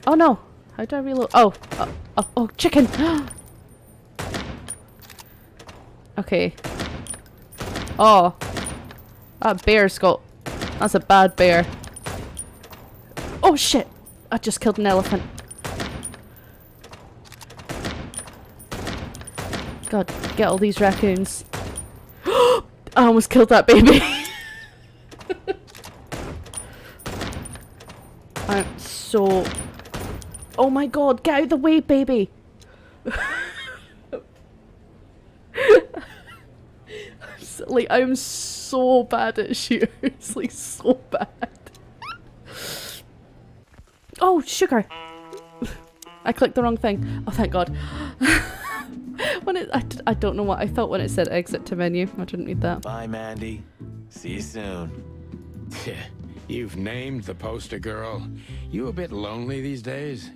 Oh no. How do I reload? Oh, chicken. Okay. Oh. That bear's got... That's a bad bear. Oh shit. I just killed an elephant. God, get all these raccoons. I almost killed that baby. I'm so... Oh my god, get out of the way, baby! I'm so bad at shooters, like so bad. Oh, sugar! I clicked the wrong thing. Oh, thank god. I don't know what I thought when it said exit to menu. I didn't read that. Bye, Mandy. See you soon. You've named the poster girl. You a bit lonely these days?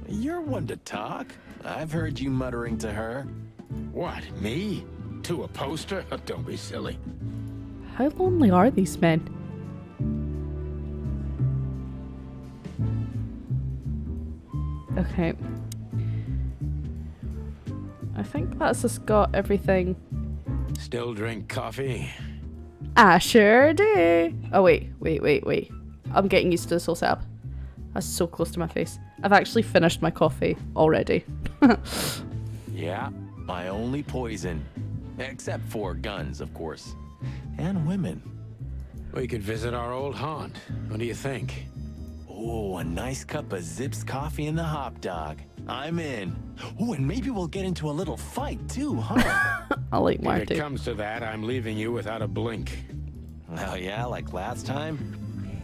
You're one to talk. I've heard you muttering to her. What, me? To a poster? Don't be silly. How lonely are these men? Okay. I think that's just got everything. Still drink coffee? I sure do. Oh, wait. I'm getting used to this whole setup. That's so close to my face. I've actually finished my coffee already. Yeah, my only poison. Except for guns, of course. And women. We could visit our old haunt. What do you think? Oh, a nice cup of Zips coffee and the hot dog. I'm in. Oh, and maybe we'll get into a little fight too, huh? I like If Marty. it comes to that, I'm leaving you without a blink. Oh yeah, like last time?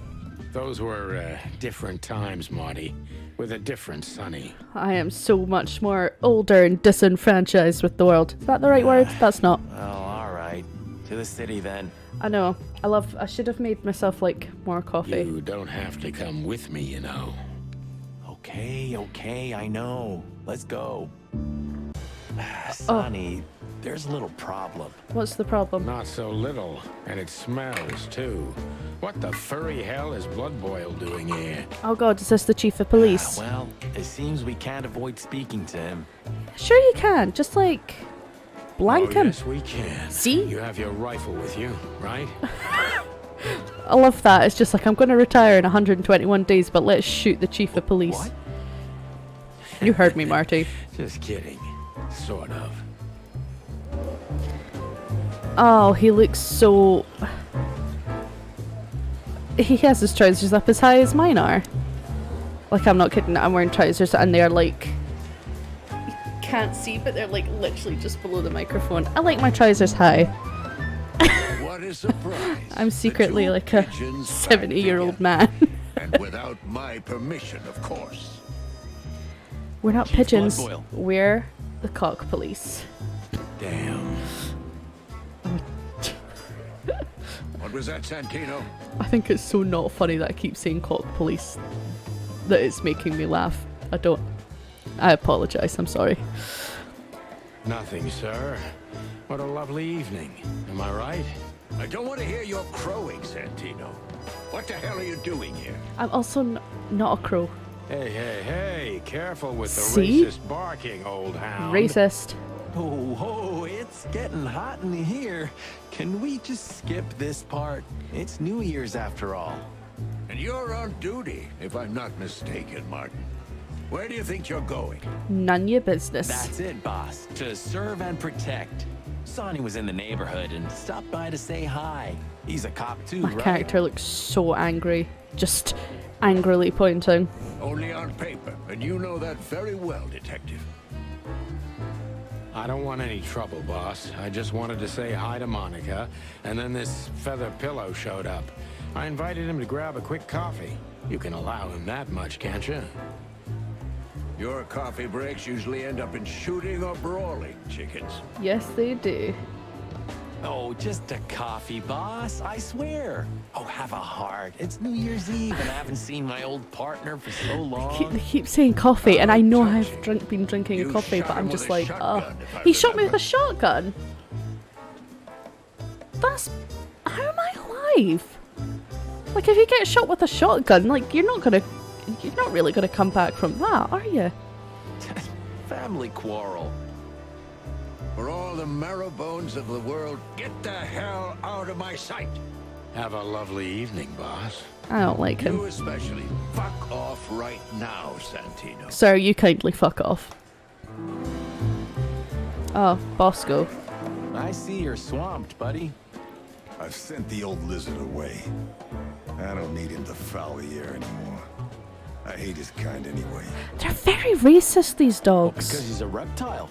Those were different times, Marty. With a different Sonny. I am so much more older and disenfranchised with the world. Is that the right word? That's not. Oh, all right. To the city then. I know. I should have made myself like more coffee. You don't have to come with me, you know. Okay, I know. Let's go. Sonny, there's a little problem. What's the problem? Not so little, and it smells too. What the furry hell is Blood Boil doing here? Oh god, is this the chief of police? Well, it seems we can't avoid speaking to him. Sure you can. Just like blank him. Yes, we can. See? You have your rifle with you, right? I love that. It's just like, I'm going to retire in 121 days, but let's shoot the chief of police. What? You heard me, Marty. Just kidding. Sort of. Oh, he looks so... He has his trousers up as high as mine are. Like, I'm not kidding. I'm wearing trousers and they're like... You can't see, but they're like literally just below the microphone. I like my trousers high. What a surprise. I'm secretly The two like a pigeons back 70-year-old together. man. And without my permission, of course. We're not Chief pigeons. Bloodboil. We're the cock police. Damn. What was that, Santino? I think it's so not funny that I keep saying cock police that it's making me laugh. I apologise, I'm sorry. Nothing, sir. What a lovely evening. Am I right? I don't want to hear your crowing, Santino. What the hell are you doing here? I'm also not a crow. Hey, hey, hey. Careful with the See? racist barking, old hound. Racist. Oh, it's getting hot in here. Can we just skip this part? It's New Year's after all. And you're on duty, if I'm not mistaken, Martin. Where do you think you're going? None your business. That's it, boss. To serve and protect. Sonny was in the neighborhood and stopped by to say hi. He's a cop too, My right? character looks so angry. Just angrily pointing. Only on paper, and you know that very well, Detective. I don't want any trouble, boss. I just wanted to say hi to Monica, and then this feather pillow showed up. I invited him to grab a quick coffee. You can allow him that much, can't you? Your coffee breaks usually end up in shooting or brawling, chickens. Yes, they do. Oh, just a coffee, boss. I swear. Oh, have a heart. It's New Year's Eve, and I haven't seen my old partner for so long. They keep saying coffee, and I know touching. I've been drinking a You coffee, shot but him I'm with just a like, shotgun, oh. if I He shot me with remember. a shotgun. That's... How am I alive? Like, if you get shot with a shotgun, like, you're not really gonna come back from that, are you? Family quarrel. For all the marrow bones of the world, get the hell out of my sight. Have a lovely evening, boss. I don't like You him. especially. Fuck off right now, Santino. Sir, you kindly fuck off. Oh, Bosco. I see you're swamped, buddy. I've sent the old lizard away. I don't need him to foul the air anymore. I hate his kind anyway. They're very racist, these dogs. Because he's a reptile.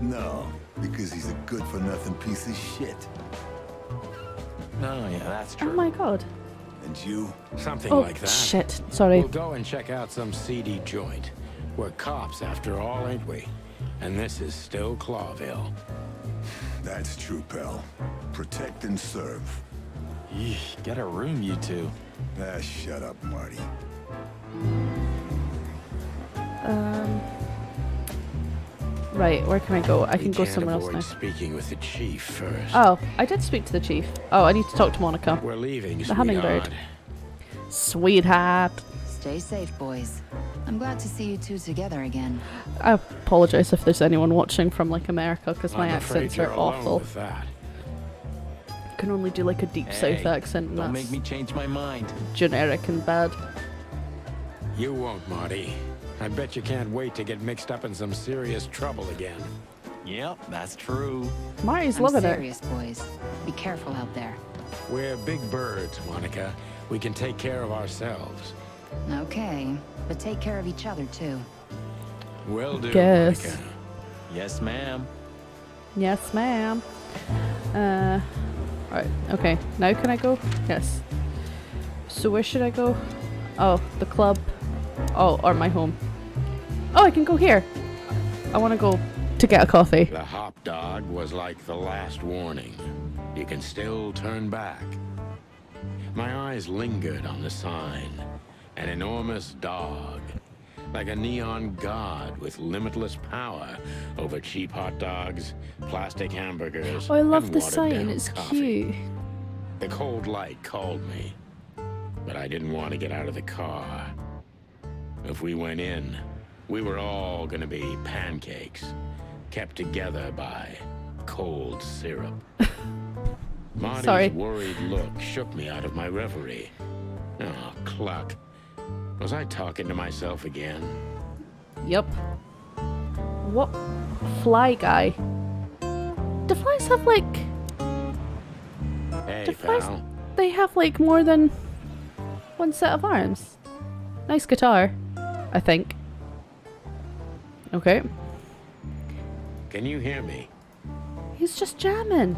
No, because he's a good-for-nothing piece of shit. No, yeah, that's true. Oh my god. And you? Something Oh, like that. shit. Sorry. We'll go and check out some seedy joint. We're cops, after all, ain't we? And this is still Clawville. That's true, pal. Protect and serve. Yeesh, get a room, you two. Ah, shut up, Marty. Right, where can I go? I We can go can't somewhere else avoid now. speaking with the chief first. Oh, I did speak to the chief. Oh, I need to talk to Monica. We're leaving, The hummingbird. sweetheart. Sweetheart. Stay safe, boys. I'm glad to see you two together again. I apologise if there's anyone watching from like America because my I'm afraid accents you're are alone awful. with that. I can only do like a deep Hey, south accent and Don't that's make me change my mind. generic and bad. You won't, Marty. I bet you can't wait to get mixed up in some serious trouble again. Yep, that's true. Marty's I'm loving serious, boys. Be careful out there. We're big birds, Monica. We can take care of ourselves. Okay, but take care of each other too. Will do, Guess. Monica. Yes, ma'am. it. Yes, ma'am. Right, okay. Now can I go? Yes. So where should I go? Oh, the club. Oh, or my home. Oh, I can go here. I want to go to get a coffee. The hop dog was like the last warning. You can still turn back. My eyes lingered on the sign. An enormous dog. Like a neon god with limitless power over cheap hot dogs, plastic hamburgers, Oh, I love and the watered sign. down It's coffee. cute. The cold light called me, but I didn't want to get out of the car. If we went in, we were all gonna be pancakes, kept together by cold syrup. Marty's Sorry. worried look shook me out of my reverie. Oh, cluck. Was I talking to myself again? Yep. What fly guy? Do flies have like... Hey, Do flies... pal. They have like more than one set of arms. Nice guitar, I think. Okay. Can you hear me? He's just jamming.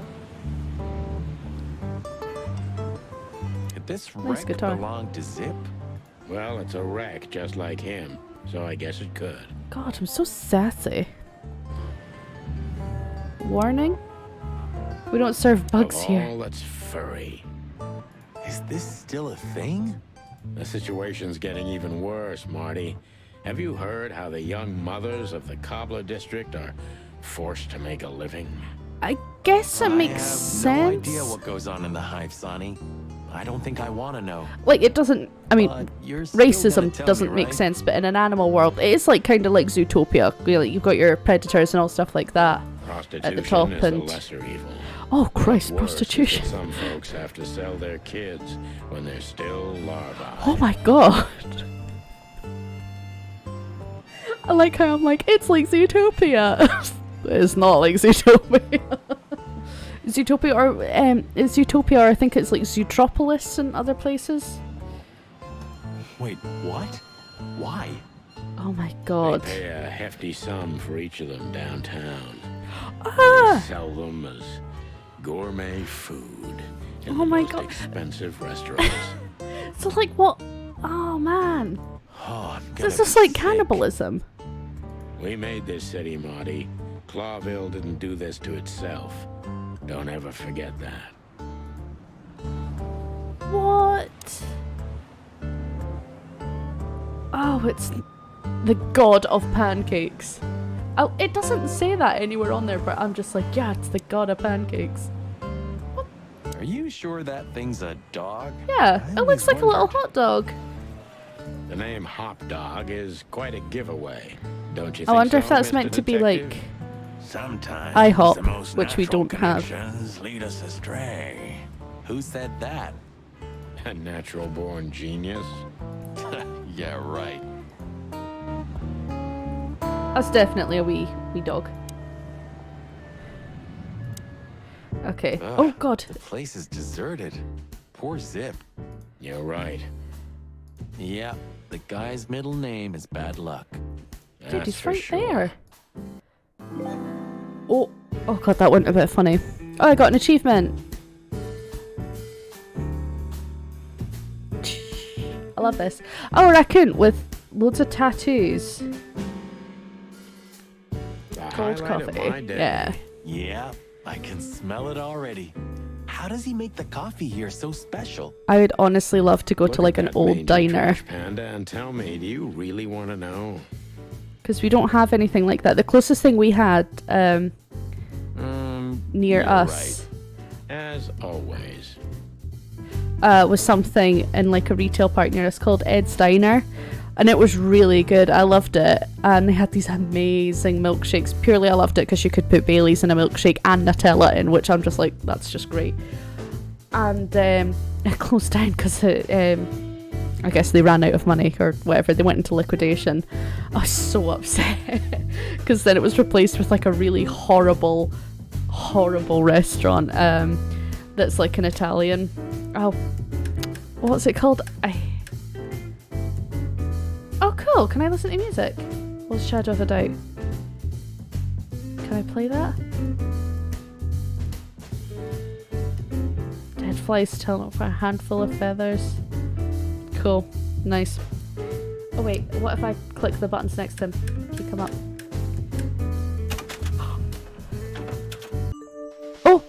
Did this Nice wreck guitar. belong to Zip? Well, it's a wreck just like him, so I guess it could. God, I'm so sassy. Warning? We don't serve bugs Of here. all that's furry. Is this still a thing? The situation's getting even worse, Marty. Have you heard how the young mothers of the Cobbler district are forced to make a living? I guess it makes I have sense. no idea what goes on in the hive, Sonny. I don't think I want to know. Like, it doesn't... I mean, But you're still gonna racism tell doesn't me, make right? sense, but in an animal world, it is like kind of like Zootopia. Like, you've got your predators and all stuff like that. Prostitution top is the and- lesser evil. Oh, Christ, Worse is that prostitution. some folks have to sell their kids when they're still larvae. Oh my god. I like how I'm like, it's like Zootopia. It's not like Zootopia. Zootopia it's Zootopia, or I think it's like Zootropolis and other places. Wait, what? Why? Oh my They god. pay a hefty sum for each of them downtown. They Ah! sell them as gourmet food in Oh the my most God. expensive restaurants. So like what? Oh man. Oh, I'm This gonna is be like sick. cannibalism. We made this city, Marty. Clawville didn't do this to itself. Don't ever forget that. What? Oh, it's the god of pancakes. Oh, it doesn't say that anywhere on there, but I'm just like, yeah, it's the god of pancakes. Are you sure that thing's a dog? Yeah, I it looks always like a little wondered. hot dog. The name Hop Dog is quite a giveaway, don't you I think wonder so, if that's Mr. meant to be Detective? like Sometimes IHOP, the most which we natural don't have. connections lead us astray. Who said that? A natural-born genius? Yeah, right. That's definitely a wee dog. Okay. Ugh, Oh god. The place is deserted. Poor Zip. You're right. Yeah, the guy's middle name is Bad Luck. Dude, That's he's for right sure. there. Oh god, that went a bit funny. Oh, I got an achievement. I love this. Oh, a raccoon with loads of tattoos. The Cold highlight of coffee. my day. Yeah. Yeah, I can smell it already. How does he make the coffee here so special? I would honestly love to go Look to like at an that old mangy diner, trash panda and tell me, do you really want to know? because we don't have anything like that. The closest thing we had near you're us As always. was something in like a retail park near us called Ed's Diner, and it was really good. I loved it, and they had these amazing milkshakes. Purely I loved it because you could put Baileys in a milkshake and Nutella in, which I'm just like, that's just great. And it closed down because I guess they ran out of money or whatever. They went into liquidation. I was so upset because then it was replaced with like a really horrible restaurant that's like an Italian. Oh, what's it called? Oh, cool. Can I listen to music? What's Shadow of a Doubt? Can I play that? Dead flies telling off a handful of feathers. Cool. Nice. Oh wait, what if I click the buttons next to him? Can he come up? Oh!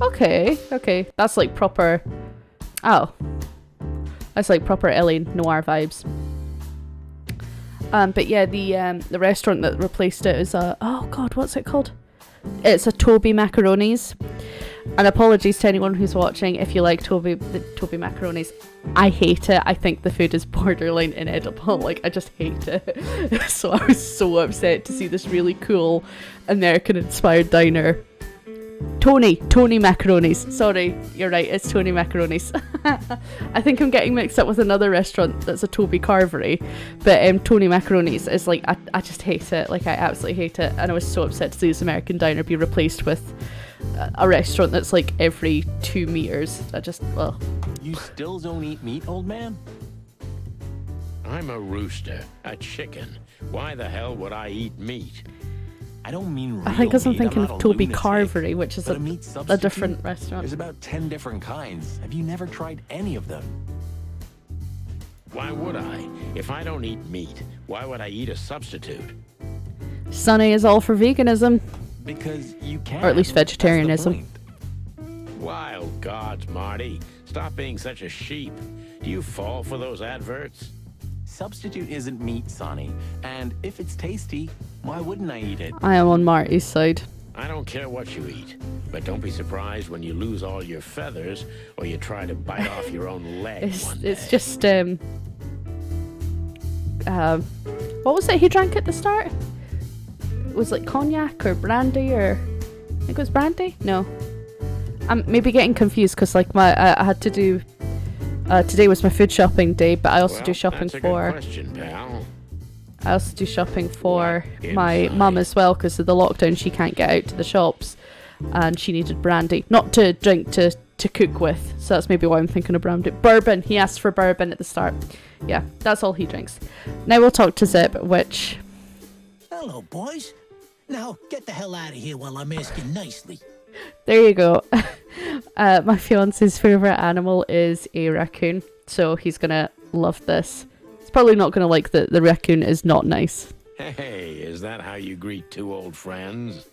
Okay. That's like proper... Oh. That's like proper Ellie Noir vibes. But yeah, the restaurant that replaced it is oh god, what's it called? It's a Toby Macaroni's. And apologies to anyone who's watching if you like the Toby Macaroni's. I hate it. I think the food is borderline inedible. Like, I just hate it. So I was so upset to see this really cool American-inspired diner. Tony Macaroni's. Sorry, you're right, it's Tony Macaroni's. I think I'm getting mixed up with another restaurant that's a Toby Carvery, but Tony Macaroni's is like, I just hate it. Like, I absolutely hate it, and I was so upset to see this American diner be replaced with a restaurant that's like every 2 meters. You still don't eat meat, old man? I'm a rooster, a chicken. Why the hell would I eat meat? I don't mean real I think I'm meat. thinking not of a Toby lunatic, Carvery, which is but a meat substitute? different restaurant. There's about 10 different kinds. Have you never tried any of them? Why would I? If I don't eat meat, why would I eat a substitute? Sonny is all for veganism. Because you can. Or at least vegetarianism. Wild gods, Marty. Stop being such a sheep. Do you fall for those adverts? Substitute isn't meat, Sonny. And if it's tasty, why wouldn't I eat it? I am on Marty's side. I don't care what you eat, but don't be surprised when you lose all your feathers or you try to bite off your own leg one day. It's just what was it he drank at the start? It was like cognac or brandy, or I think it was brandy. No, I'm maybe getting confused because like I had to do. Today was my food shopping day, but I also do shopping that's a for. Good question, pal. I also do shopping for my mum as well, because of the lockdown she can't get out to the shops, and she needed brandy, not to drink, to cook with. So that's maybe why I'm thinking of brandy. Bourbon. He asked for bourbon at the start. Yeah, that's all he drinks. Now we'll talk to Zip, which. Hello, boys. Now get the hell out of here while I'm asking nicely. There you go. My fiance's favourite animal is a raccoon, so he's gonna love this. He's probably not gonna like that the raccoon is not nice. Hey, is that how you greet two old friends?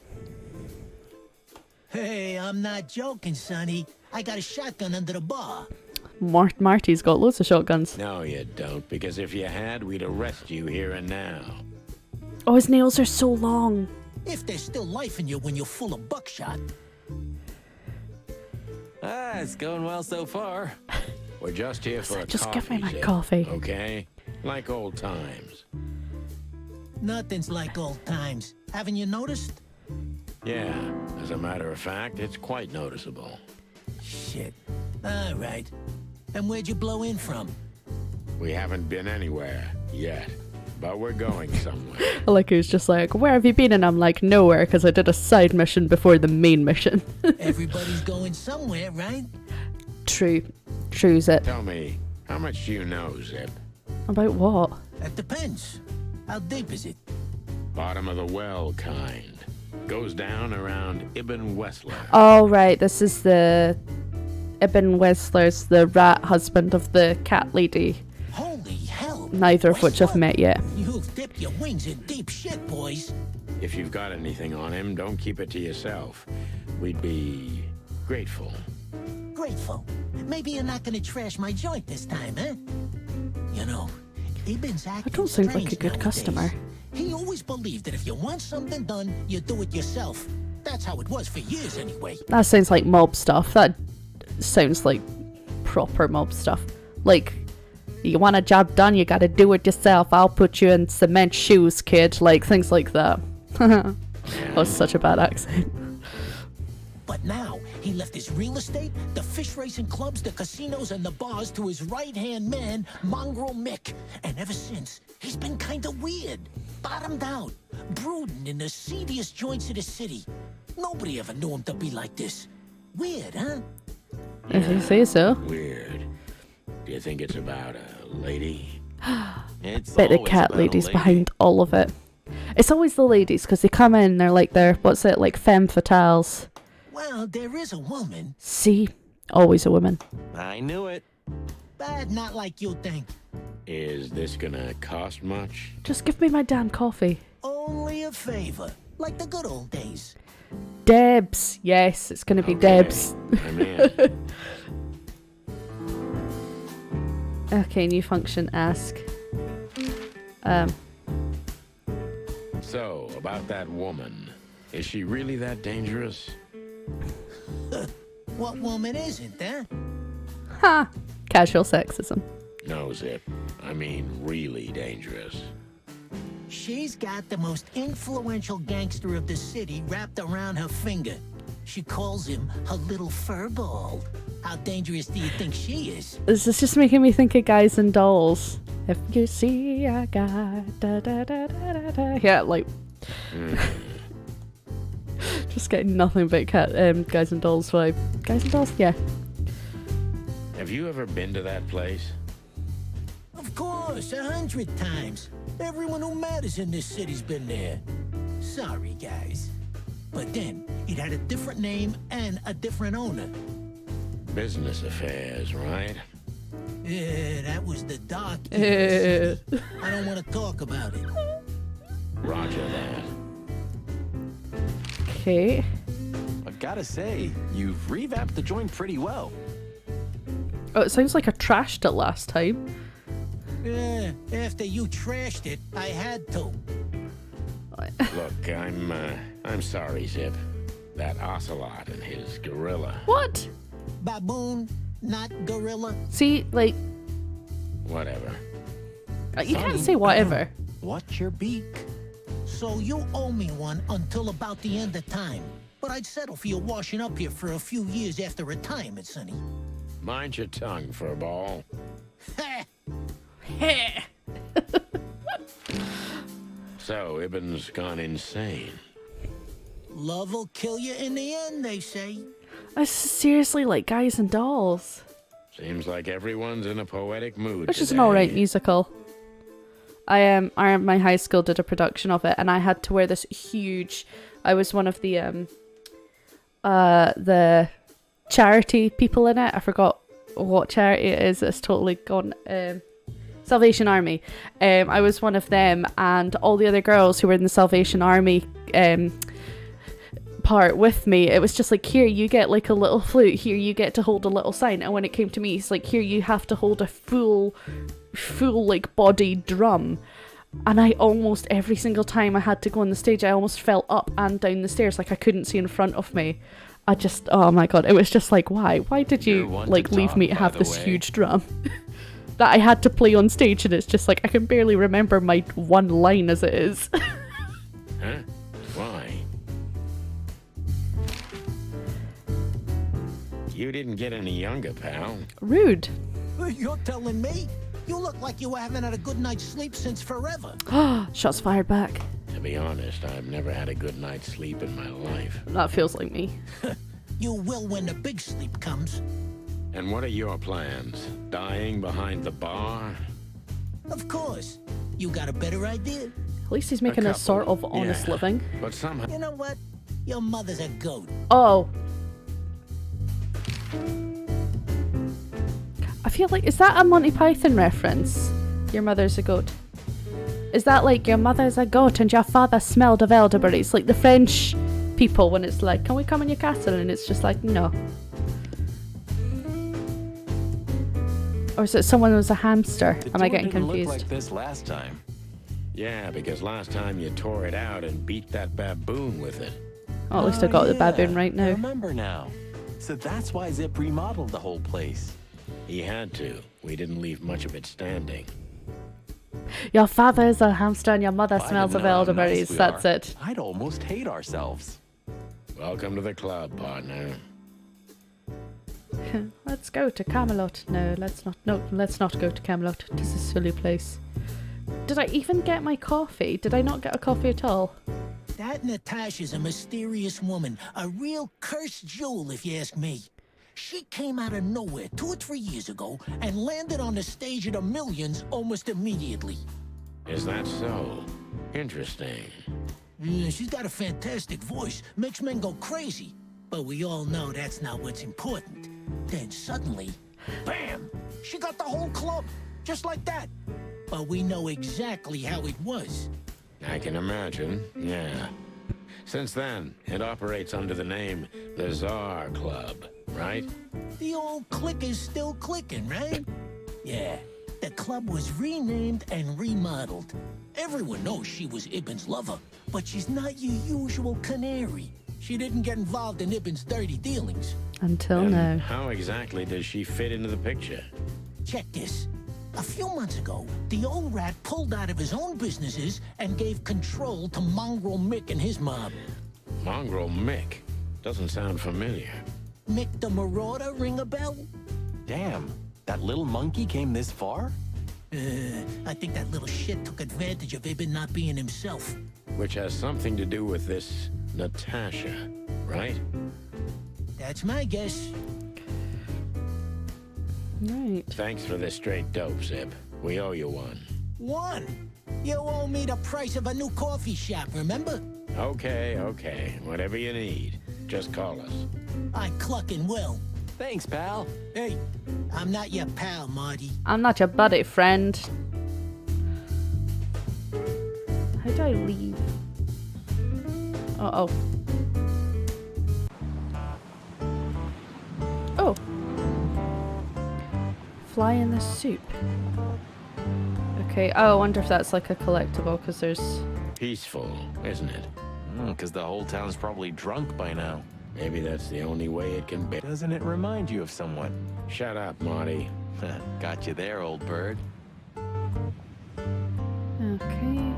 Hey, I'm not joking, Sonny. I got a shotgun under the bar. Marty's got loads of shotguns. No, you don't, because if you had, we'd arrest you here and now. Oh, his nails are so long. If there's still life in you when you're full of buckshot. It's going well so far. We're just here for a Just coffee, give me my Zip, coffee. Okay? Like old times. Nothing's like old times. Haven't you noticed? Yeah, as a matter of fact, it's quite noticeable. Shit. All right. And where'd you blow in from? We haven't been anywhere yet, but we're going somewhere. I like who's just like, where have you been? And I'm like, nowhere, because I did a side mission before the main mission. Everybody's going somewhere, right? True, Zip. Tell me, how much do you know, Zip? About what? That depends. How deep is it? Bottom of the well kind. Goes down around Ibn Wessler. Oh, right, this is the Ibn Wessler's the rat husband of the cat lady. Holy hell! Neither of which I've met yet. You've dipped your wings in deep shit, boys. If you've got anything on him, don't keep it to yourself. We'd be grateful. Grateful. Maybe you're not gonna trash my joint this time, eh? You know, Ibn's acting I don't seem like a strange good nowadays. customer. He always believed that if you want something done, you do it yourself. That's how it was for years, anyway. That sounds like mob stuff. That sounds like proper mob stuff. Like, you want a job done, you gotta do it yourself. I'll put you in cement shoes, kid. Like, things like that. That was such a bad accent. But now, he left his real estate, the fish racing clubs, the casinos, and the bars to his right-hand man, Mongrel Mick. And ever since, he's been kinda weird. Bottomed out, brooding in the seediest joints of the city. Nobody ever knew him to be like this. Weird, huh? If you say so. Weird. Do you think it's about a lady? It's Bet the always cat about a lady's lady. behind all of it. It's always the ladies, because they come in, they're like, what's it, like femme fatales. Well, there is a woman, See? Always a woman. I knew it. but not like you think. Is this gonna cost much? Just give me my damn coffee. Only a favor, like the good old days. Debs. Yes, it's going to be Okay, Debs. I'm in. Okay, new function, ask. So, about that woman. Is she really that dangerous? What woman isn't, huh? Ha! Casual sexism. No, Zip. I mean really dangerous. She's got the most influential gangster of the city wrapped around her finger. She calls him her little furball. How dangerous do you think she is? This is just making me think of Guys and Dolls. If you see a guy, da da da da da da. Yeah, like. Just getting nothing but Guys and Dolls vibe. Guys and Dolls? Yeah. Have you ever been to that place? Of course, 100 times. Everyone who matters in this city's been there. Sorry, guys. But then, it had a different name and a different owner. Business affairs, right? Yeah, that was the dark years. I don't want to talk about it. Roger that. Okay. I've gotta say, you've revamped the joint pretty well. Oh, it sounds like I trashed it last time. Yeah, after you trashed it, I had to. Look, I'm sorry, Zip. That ocelot and his gorilla. What? Baboon, not gorilla. See, like, Whatever. you can't say whatever. Watch your beak. So you owe me one until about the end of time. But I'd settle for you washing up here for a few years after retirement, Sonny. Mind your tongue, furball. So, Ibn's gone insane. Love will kill you in the end, they say. I seriously like Guys and Dolls, Seems like everyone's in a poetic mood which is an today. alright musical. My high school did a production of it, and I had to wear this huge. I was one of the charity people in it. I forgot what charity it is. It's totally gone. Salvation Army. I was one of them, and all the other girls who were in the Salvation Army part with me, it was just like, here you get like a little flute, here you get to hold a little sign, and when it came to me, it's like, here you have to hold a full like body drum. And I almost every single time I had to go on the stage, I almost fell up and down the stairs, like I couldn't see in front of me. I just, oh my god, it was just like, why did you like leave me to have this huge drum that I had to play on stage? And it's just like, I can barely remember my one line as it is. Huh? Why? You didn't get any younger, pal. Rude. You're telling me? You look like you haven't had a good night's sleep since forever. Shots fired back. To be honest, I've never had a good night's sleep in my life. That feels like me. You will when the big sleep comes. And what are your plans? Dying behind the bar? Of course. You got a better idea? At least he's making a sort of honest living. But somehow... You know what? Your mother's a goat. Oh. I feel like, is that a Monty Python reference? Your mother's a goat. Is that like, your mother's a goat and your father smelled of elderberries? Like the French people when it's like, can we come in your castle? And it's just like, no. Or is it someone who was a hamster? Am I getting confused? Look like this last time. Yeah, because last time you tore it out and beat that baboon with it. Oh, at least I got the baboon right I now. remember now. So that's why Zip remodeled the whole place. He had to. We didn't leave much of it standing. Your father is a hamster and your mother If I smells didn't of know how nice elderberries. we That's are, it. I'd almost hate ourselves. Welcome to the club, partner. Let's go to Camelot. No, let's not. No, let's not go to Camelot. It is a silly place. Did I even get my coffee? Did I not get a coffee at all? That Natasha's a mysterious woman. A real cursed jewel, if you ask me. She came out of nowhere 2 or 3 years ago and landed on the stage of the Millions almost immediately. Is that so? Interesting. Yeah, she's got a fantastic voice. Makes men go crazy. But we all know that's not what's important. Then suddenly, bam! She got the whole club. Just like that. But we know exactly how it was. I can imagine, yeah. Since then, it operates under the name the Czar Club, right? The old click is still clicking, right? Yeah, the club was renamed and remodeled. Everyone knows she was Ibn's lover, but she's not your usual canary. She didn't get involved in Ibn's dirty dealings. Until now. How exactly does she fit into the picture? Check this. A few months ago, the old rat pulled out of his own businesses and gave control to Mongrel Mick and his mob. Mongrel Mick? Doesn't sound familiar. Mick the Marauder ring a bell? Damn, that little monkey came this far? I think that little shit took advantage of Ibn not being himself. Which has something to do with this Natasha, right? That's my guess. Right. Thanks for this straight dope, Zip. We owe you one. One? You owe me the price of a new coffee shop, remember? Okay. Whatever you need. Just call us. I clucking will. Thanks, pal. Hey, I'm not your pal, Marty. I'm not your buddy, friend. How do I leave? Uh-oh. Oh. Fly in the soup. Okay. Oh, I wonder if that's like a collectible, because there's... Peaceful, isn't it? Because the whole town's probably drunk by now. Maybe that's the only way it can be. Doesn't it remind you of someone? Shut up, Marty. Got you there, old bird. Okay.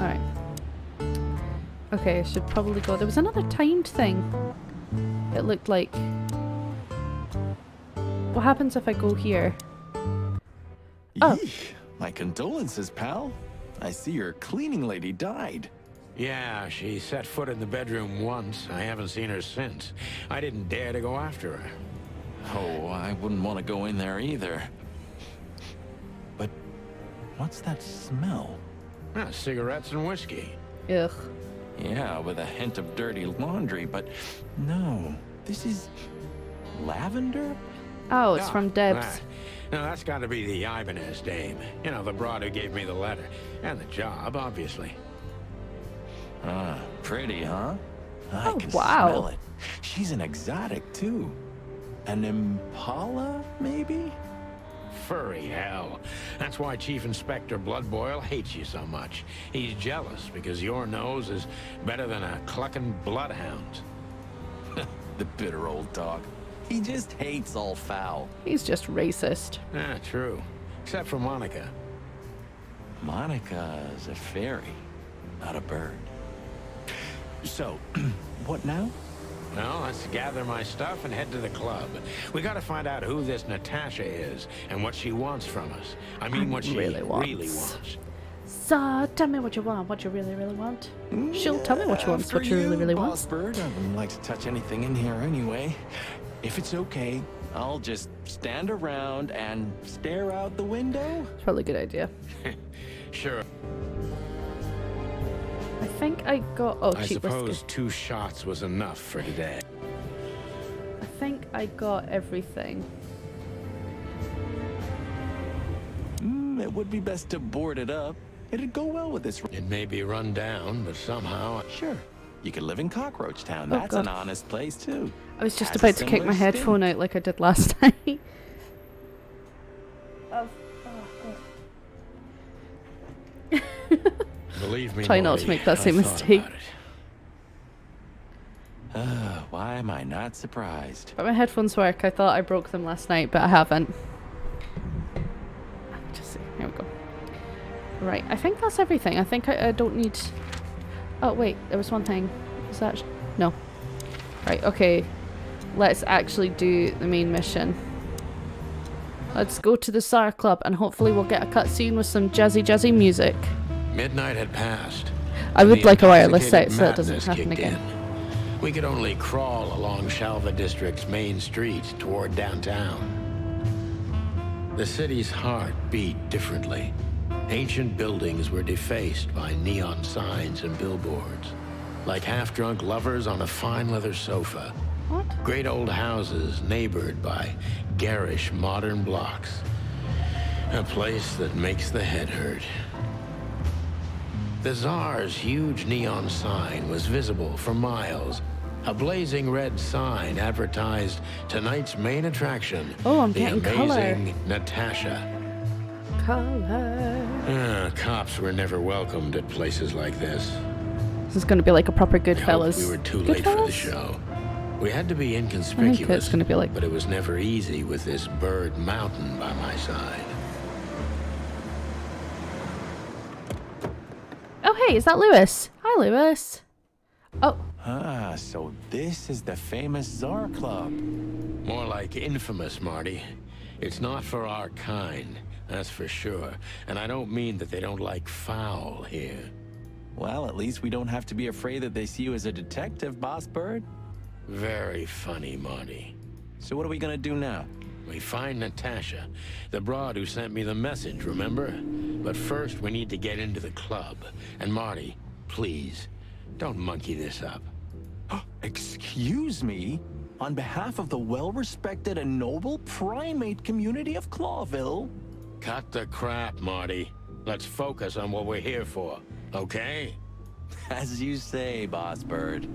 Alright. Okay, I should probably go. There was another timed thing. It looked like... What happens if I go here? Oh. Yeesh. My condolences, pal. I see your cleaning lady died. Yeah, she set foot in the bedroom once. I haven't seen her since. I didn't dare to go after her. Oh, I wouldn't want to go in there either. But what's that smell? Cigarettes and whiskey. Ugh. Yeah, with a hint of dirty laundry, but no. This is lavender? Oh, it's from Debs. That. No, that's got to be the Ibanez dame. You know, the broad who gave me the letter. And the job, obviously. Ah, pretty, huh? I Oh, can wow. smell it. She's an exotic, too. An impala, maybe? Furry hell. That's why Chief Inspector Bloodboil hates you so much. He's jealous because your nose is better than a clucking bloodhound. The bitter old dog. He just hates all foul. He's just racist. Ah, true. Except for Monica. Monica's a fairy, not a bird. So, what now? Well, let's gather my stuff and head to the club. We gotta find out who this Natasha is and what she wants from us. I mean, what she really wants. So, tell me what you want, what you really, really want. She'll tell me what she wants, After what she really, really Boss wants. Bird, I wouldn't like to touch anything in here anyway. If it's okay, I'll just stand around and stare out the window. It's probably a good idea. Sure. I think I got... Oh, I cheap suppose whiskey. 2 shots was enough for today. I think I got everything. It would be best to board it up. It'd go well with this. It may be run down, but somehow... Sure. You could live in Cockroach Town. Oh, That's God. an honest place, too. I was just Has a about to kick similar my headphone stink. out like I did last night. Believe me, Try not to Marty, make that same I thought mistake. about it. Why am I not surprised? But my headphones work. I thought I broke them last night, but I haven't. Just see. Here we go. Right, I think that's everything. I think I don't need... Oh, wait, there was one thing. Is that... No. Right, okay. Let's actually do the main mission. Let's go to the SAR Club and hopefully we'll get a cutscene with some jazzy music. Midnight had passed. I would The like a wireless set intoxicated so that doesn't madness happen kicked again. in. We could only crawl along Shalva District's main street toward downtown. The city's heart beat differently. Ancient buildings were defaced by neon signs and billboards, like half-drunk lovers on a fine leather sofa. What? Great old houses neighbored by garish modern blocks. A place that makes the head hurt. The Tsar's huge neon sign was visible for miles, A blazing red sign advertised tonight's main attraction. Oh, I'm the getting color. amazing Natasha. Color. Cops were never welcomed at places like this. This is going to be like a proper I Goodfellas. hoped we were too late for the Goodfellas? show. We had to be I inconspicuous, think it's going to be like... but it was never easy with this bird mountain by my side. Oh, hey, is that Lewis? Hi, Lewis. Oh. Ah, so this is the famous Czar Club. More like infamous, Marty. It's not for our kind, that's for sure. And I don't mean that they don't like foul here. Well, at least we don't have to be afraid that they see you as a detective, Boss Bird. Very funny, Marty. So what are we gonna do now? We find Natasha, the broad who sent me the message, remember? But first, we need to get into the club. And Marty, please, don't monkey this up. Excuse me? On behalf of the well-respected and noble primate community of Clawville? Cut the crap, Marty. Let's focus on what we're here for, okay? As you say, Boss Bird.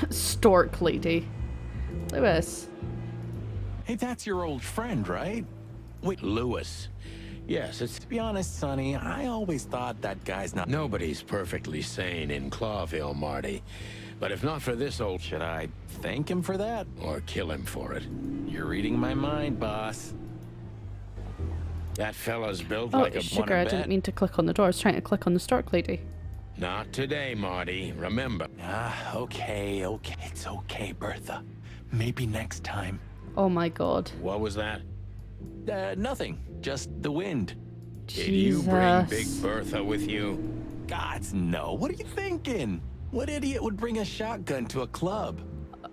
Stork lady. Lewis. Hey, that's your old friend, right? Wait, Lewis. Yes, it's... To be honest, Sonny, I always thought that guy's not... Nobody's perfectly sane in Clawville, Marty. But if not for this old... Should I thank him for that? Or kill him for it? You're reading my mind, boss. That fella's built Oh, like a... sugar, I didn't mean to click on the door. I was trying to click on the stork lady. Not today, Marty. Remember. Okay. It's okay, Bertha. Maybe next time. Oh my god. What was that? Nothing. Just the wind. Did you bring Big Bertha with you? Gods, no. What are you thinking? What idiot would bring a shotgun to a club?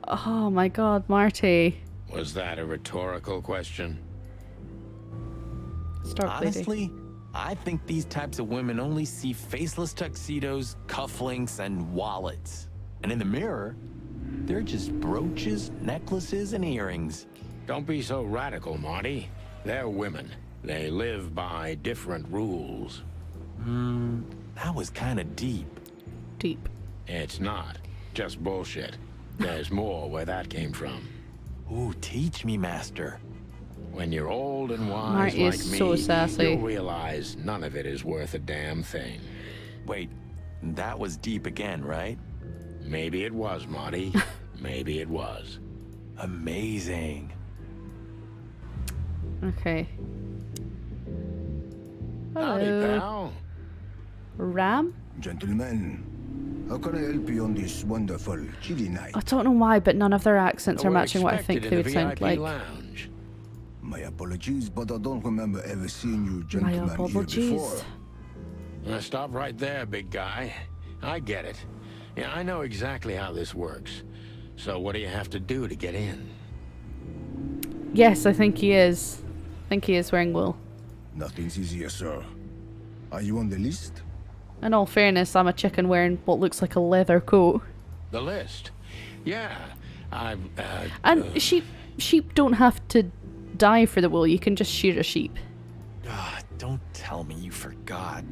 Oh my god, Marty. Was that a rhetorical question? Stork Honestly, lady. I think these types of women only see faceless tuxedos, cufflinks, and wallets. And in the mirror, they're just brooches, necklaces, and earrings. Don't be so radical, Marty. They're women. They live by different rules. That was kind of deep. Deep. It's not. Just bullshit. There's more where that came from. Ooh, teach me, master. When you're old and wise Marty like is me, so sassy. you'll realize none of it is worth a damn thing. Wait, that was deep again, right? Maybe it was, Marty. Maybe it was. Amazing. Okay. Howdy, Hello. pal. Ram? Gentlemen, how can I help you on this wonderful chilly night? I don't know why, but none of their accents are We're matching what I think expected they in would the sound VIP like. lounge. My apologies, but I don't remember ever seeing you My gentlemen here apologies. before. Now stop right there, big guy. I get it. Yeah, I know exactly how this works. So what do you have to do to get in? Yes, I think he is. I think he is wearing wool. Nothing's easier, sir. Are you on the list? In all fairness, I'm a chicken wearing what looks like a leather coat. The list. Yeah, And sheep don't have to die for the wool. You can just shear a sheep. Don't tell me you forgot.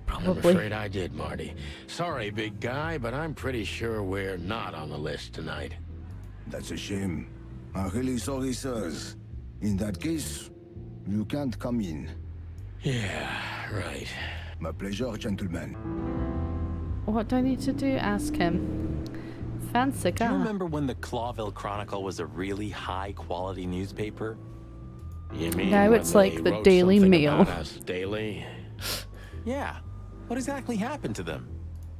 I'm Probably. afraid I did, Marty. Sorry, big guy, but I'm pretty sure we're not on the list tonight. That's a shame. I'm really sorry, sirs. In that case, you can't come in. Yeah, right. My pleasure, gentlemen. What do I need to do? Ask him. Fancy Do you guy. remember when the Clawville Chronicle was a really high-quality newspaper? You mean Now when it's they like the wrote Daily something Mail. about us daily? Yeah. What exactly happened to them?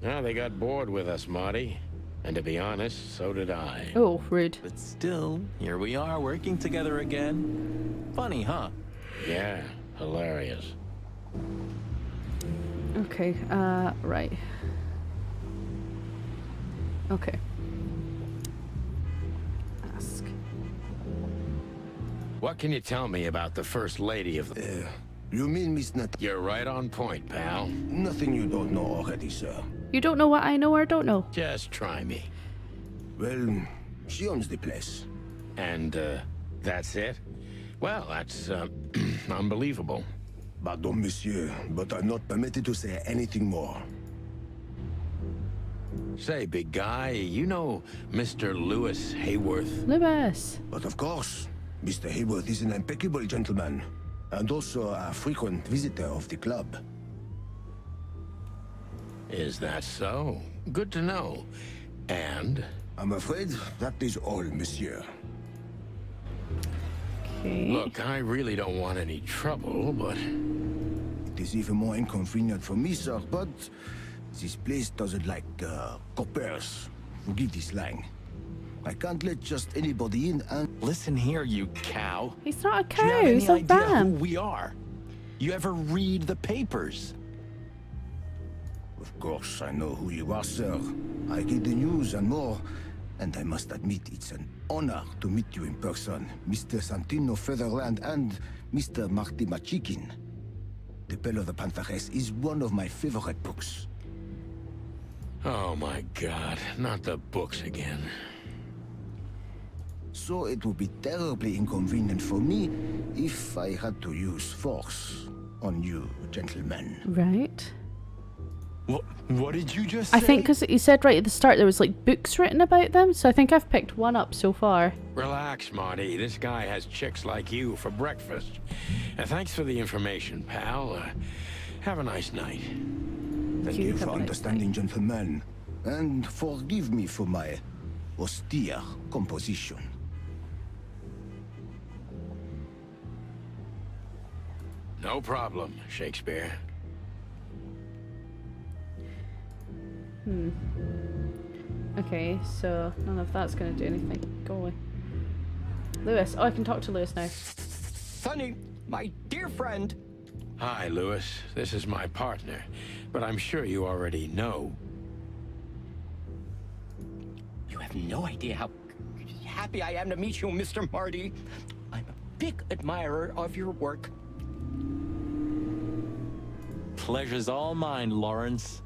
Well, they got bored with us, Marty. And to be honest, so did I. Oh, rude. But still, here we are working together again. Funny, huh? Yeah, hilarious. Okay, right. Okay. Ask. What can you tell me about the First Lady of the... You mean Miss Nat? You're right on point, pal. Nothing you don't know already, sir. You don't know what I know or don't know? Just try me. Well, she owns the place. And, that's it? Well, that's, unbelievable. Pardon, monsieur, but I'm not permitted to say anything more. Say, big guy, you know Mr. Lewis Hayworth? Lewis. But of course, Mr. Hayworth is an impeccable gentleman, and also a frequent visitor of the club. Is that so? Good to know. And? I'm afraid that is all, monsieur. Okay. Look, I really don't want any trouble, but... It is even more inconvenient for me, sir, but this place doesn't like coppers. Forgive this slang. I can't let just anybody in and... Listen here, you cow. He's not a Do you cow, have any he's a idea who ram. we are? You ever read the papers? Of course, I know who you are, sir. I read the news and more. And I must admit, it's an honor to meet you in person, Mr. Santino Featherland and Mr. Marty Machikin. The Bell of the Pantheress is one of my favorite books. Oh my God, not the books again. So it would be terribly inconvenient for me if I had to use force on you, gentlemen. Right. What did you just say? I think because you said right at the start there was like books written about them, so I think I've picked one up so far. Relax, Marty. This guy has chicks like you for breakfast. And thanks for the information, pal. Have a nice night. Thank you for understanding, gentlemen. And forgive me for my austere composition. No problem, Shakespeare. Okay, so none of that's going to do anything. Go away. Lewis. Oh, I can talk to Lewis now. Sonny, my dear friend. Hi, Lewis. This is my partner, but I'm sure you already know. You have no idea how happy I am to meet you, Mr. Marty. I'm a big admirer of your work. Pleasure's all mine, Lawrence.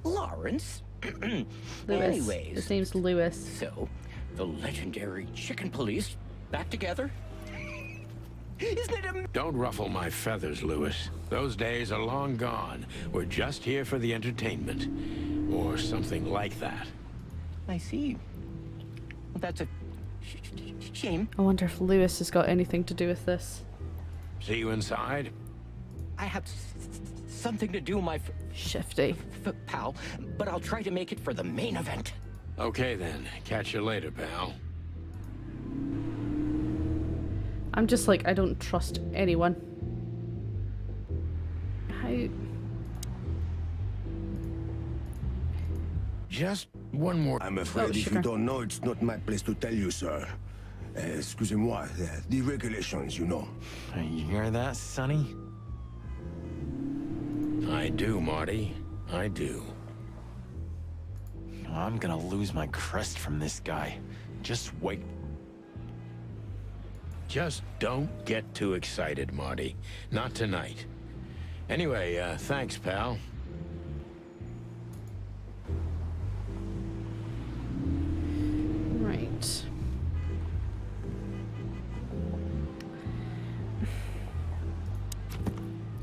Lawrence? Lewis. Anyways. His name's Lewis. So, the legendary Chicken Police back together? Isn't it Don't ruffle my feathers, Lewis. Those days are long gone. We're just here for the entertainment. Or something like that. I see. Well, that's a shame. I wonder if Lewis has got anything to do with this. See you inside? I have something to do, my Shifty. pal, but I'll try to make it for the main event. Okay then. Catch you later, pal. I'm just like, I don't trust anyone. How... Just one more. I'm afraid if sugar. you don't know, it's not my place to tell you, sir. Excusez-moi, the regulations, you know. You hear that, Sonny? I do, Marty. I do. I'm gonna lose my crest from this guy. Just wait. Just don't get too excited, Marty. Not tonight. Anyway, thanks, pal. Right.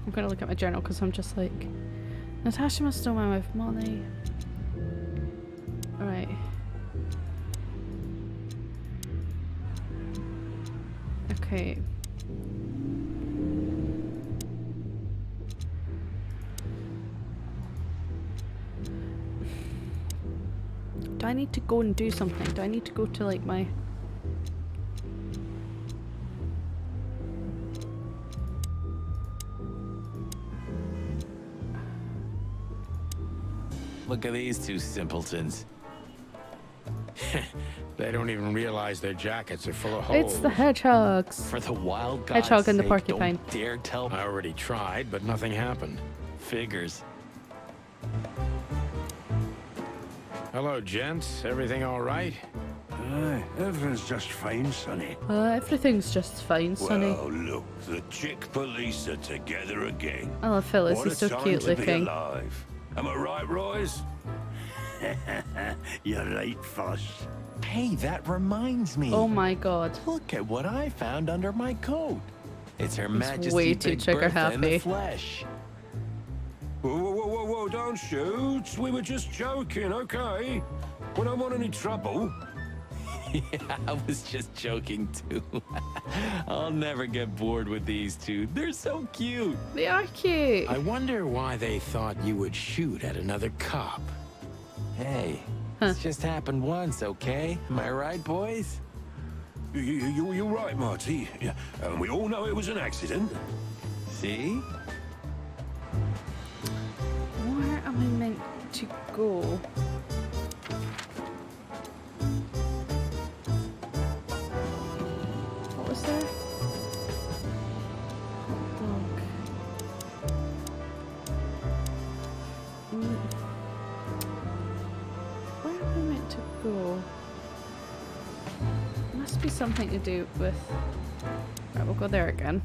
I'm gonna look at my journal because I'm just like, Natasha must know my wife Molly. Alright. Okay. Do I need to go and do something? Do I need to go to like my... Look at these two simpletons. They don't even realize their jackets are full of holes. It's the hedgehogs. For the wild God's Hedgehog and the sake, porcupine. Don't dare tell me. I already tried, but nothing happened. Figures. Hello, gents. Everything all right? Aye, everything's just fine, Sonny. Everything's just fine, Sonny. Well, look, the chick police are together again. I love Phyllis. What He's a so time cute to be looking. alive. Am I right, Royce? You're right, Foss. Hey, that reminds me. Oh my god. Look at what I found under my coat. It's Her He's Majesty way too Big trigger Bertha in the happy. flesh. Whoa, whoa, whoa, whoa, whoa, don't shoot. We were just joking, okay? We don't want any trouble. Yeah, I was just joking too. I'll never get bored with these two. They're so cute. They are cute. I wonder why they thought you would shoot at another cop. Hey, it's just happened once, okay? Am I right, boys? You're right, Marty. Yeah, and we all know it was an accident. See? Where am I meant to go? What was there? Hot dog. Where am I meant to go? Must be something to do with... Right, we'll go there again.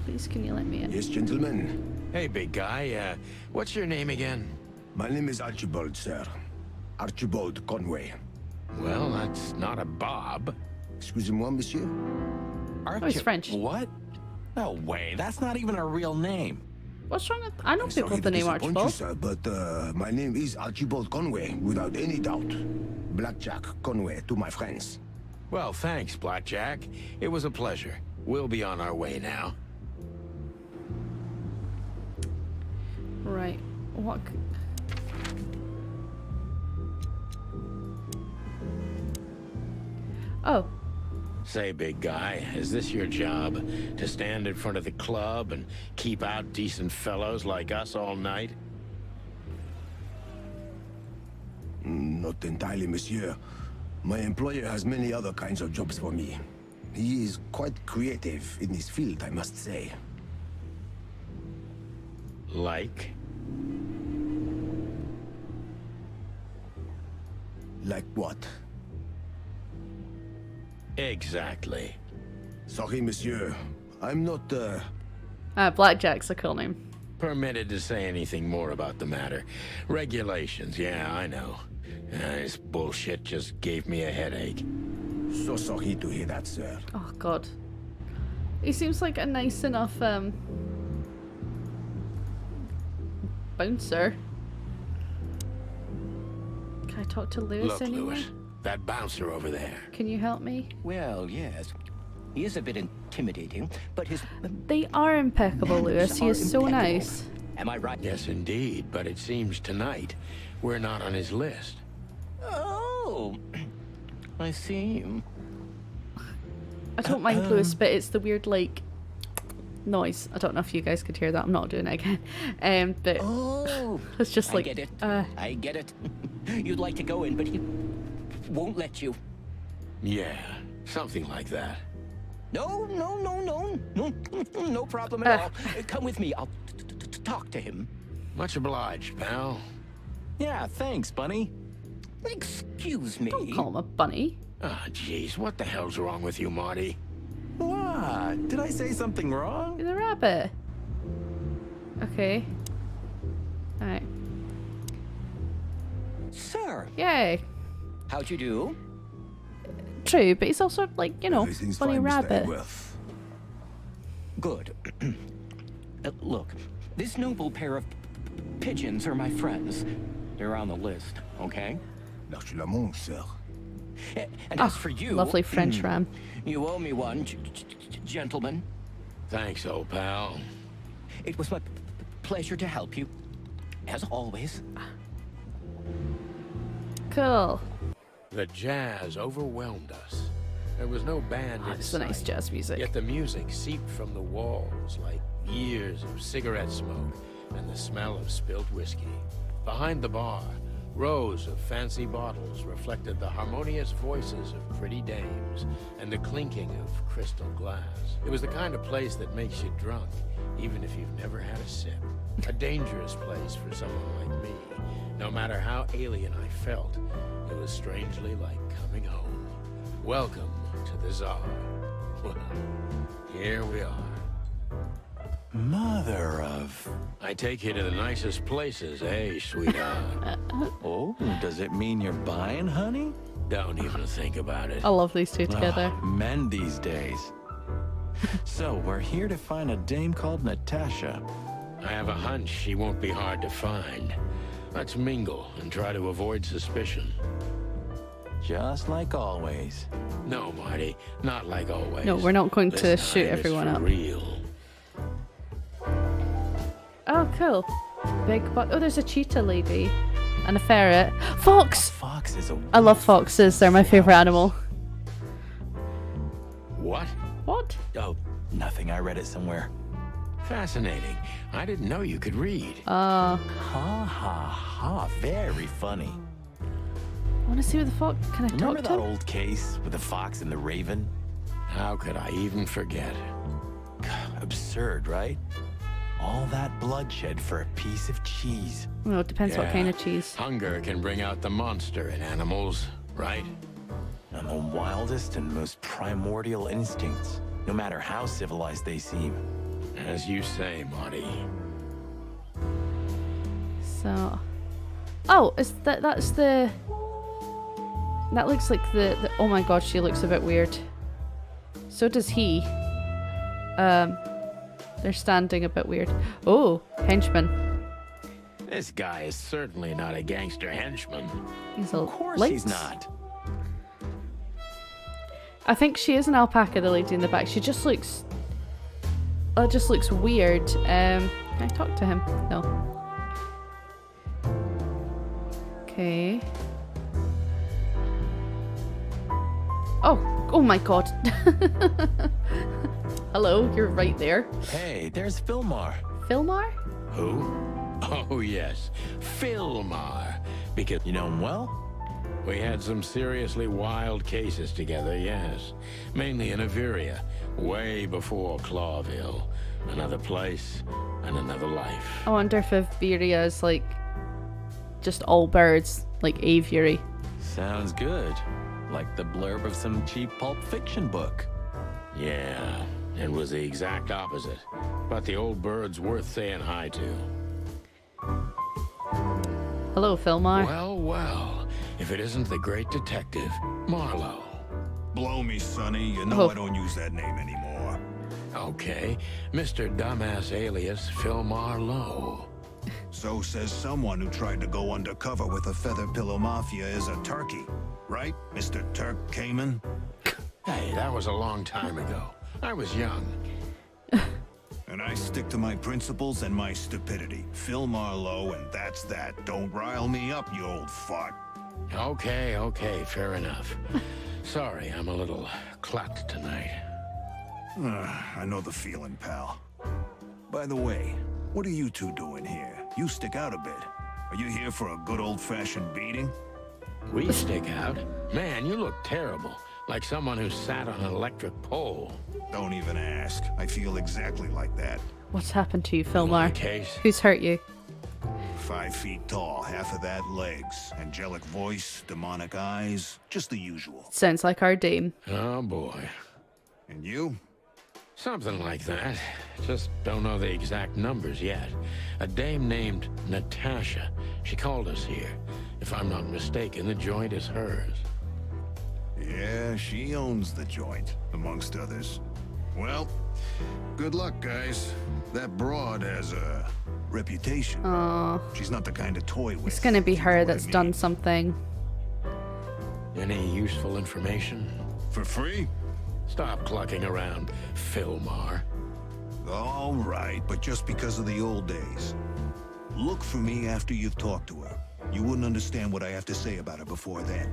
Please, can you let me in? Yes, gentlemen. Hey, big guy, what's your name again? My name is Archibald, sir. Archibald Conway. Well, that's not a Bob. Excusez-moi, monsieur. he's French. What? No way. That's not even a real name. What's wrong with... I know people Sorry with the to name disappoint you, Archibald. sir, but my name is Archibald Conway, without any doubt. Blackjack Conway to my friends. Well, thanks, Blackjack. It was a pleasure. We'll be on our way now. Right. What... Oh. Say, big guy, is this your job? To stand in front of the club and keep out decent fellows like us all night? Not entirely, monsieur. My employer has many other kinds of jobs for me. He is quite creative in his field, I must say. Like? Like what? Exactly. Sorry, monsieur. I'm not, Blackjack's a cool name. Permitted to say anything more about the matter. Regulations, yeah, I know. This bullshit just gave me a headache. So sorry to hear that, sir. Oh, God. He seems like a nice enough, bouncer. Can I talk to Lewis Look, anyway? Lewis, that bouncer over there. Can you help me? Well, yes. He is a bit intimidating, but his... They are impeccable, Lewis. He is so nice. Am I right? Yes, indeed, but it seems tonight we're not on his list. Oh, I see. I don't mind Lewis, but it's the weird, like, noise. I don't know if you guys could hear that. I'm not doing it again. But Oh, it's just like... I get it. I get it. You'd like to go in, but he won't let you. Yeah, something like that. No problem at all. Come with me. I'll talk to him. Much obliged, pal. Yeah, thanks, Bunny. Excuse me. Don't call him a bunny. Ah, jeez, what the hell's wrong with you, Marty? What? Did I say something wrong? He's a rabbit. Okay. Alright. Sir. Yay. How'd you do? True, but he's also, like, you know, Everything's bunny fine, Mr. rabbit. Edworth. Good. Look, this noble pair of pigeons are my friends. They're on the list, okay? L'archulament, sir. And as for you... Lovely French ram. You owe me one, gentlemen. Thanks, old pal. It was my pleasure to help you, as always. Cool. The jazz overwhelmed us. There was no band in It's the nice sight, jazz music. yet the music seeped from the walls like years of cigarette smoke and the smell of spilt whiskey. Behind the bar, rows of fancy bottles reflected the harmonious voices of pretty dames and the clinking of crystal glass. It was the kind of place that makes you drunk, even if you've never had a sip. A dangerous place for someone like me. No matter how alien I felt, it was strangely like coming home. Welcome to the Tsar. Well, here we are. Mother of... I take you to the nicest places, eh, sweetheart? Oh, does it mean you're buying, honey? Don't even think about it. I love these two together. Men these days. So, we're here to find a dame called Natasha. I have a hunch she won't be hard to find. Let's mingle and try to avoid suspicion. Just like always. No, Marty, not like always. No, we're not going to This shoot time it's everyone for up. real. Oh, cool. Big buck. Oh, there's a cheetah lady. And a ferret. Fox! Fox is a... I love foxes. They're my favourite animal. What? What? Oh, nothing. I read it somewhere. Fascinating. I didn't know you could read. Ha ha ha. Very funny. I want to see what the fox... Can I Remember talk to that him? old case with the fox and the raven? How could I even forget? Absurd, right? All that bloodshed for a piece of cheese. Well, it depends what Yeah. kind of cheese. Hunger can bring out the monster in animals, right? And the wildest and most primordial instincts, no matter how civilized they seem. As you say, Marty. So... Oh, is that's the... That looks like the... Oh my god, she looks a bit weird. So does he. They're standing a bit weird. Oh, henchman. This guy is certainly not a gangster henchman. He's a Of course light. he's not. I think she is an alpaca, the lady in the back. She just looks... It just looks weird. Can I talk to him? No. Okay. Oh my god. Hello, you're right there. Hey, there's Filmar. Filmar? Who? Oh, yes. Filmar. Because You know him well? we had some seriously wild cases together, yes. Mainly in Averia, way before Clawville. Another place and another life. I wonder if Averia is like just all birds, like aviary. Sounds good. Like the blurb of some cheap Pulp Fiction book. Yeah, it was the exact opposite. But the old bird's worth saying hi to. Hello, Filmar. Well, well, if it isn't the great detective, Marlowe. Blow me, Sonny. You know Oh. I don't use that name anymore. Okay, Mr. Dumbass alias Filmar Lowe. So says someone who tried to go undercover with a Feather Pillow Mafia is a turkey. Right, Mr. Turk Cayman? Hey, that was a long time ago. I was young. And I stick to my principles and my stupidity. Phil Marlowe, and that's that. Don't rile me up, you old fart. Okay, fair enough. Sorry, I'm a little clucked tonight. I know the feeling, pal. By the way, what are you two doing here? You stick out a bit. Are you here for a good old-fashioned beating? We stick out? Man, you look terrible. Like someone who sat on an electric pole. Don't even ask. I feel exactly like that. What's happened to you, Want Filmar? a case? Who's hurt you? 5 feet tall, half of that legs. Angelic voice, demonic eyes. Just the usual. Sounds like our dame. Oh boy. And you? Something like that. Just don't know the exact numbers yet. A dame named Natasha. She called us here. If I'm not mistaken, the joint is hers. Yeah, she owns the joint, amongst others. Well, good luck, guys. That broad has a reputation. Aw. She's not the kind to toy with. It's gonna be if you her know what that's I mean. done something. Any useful information? For free? Stop clucking around, Filmar. All right, but just because of the old days. Look for me after you've talked to her. You wouldn't understand what I have to say about her before then.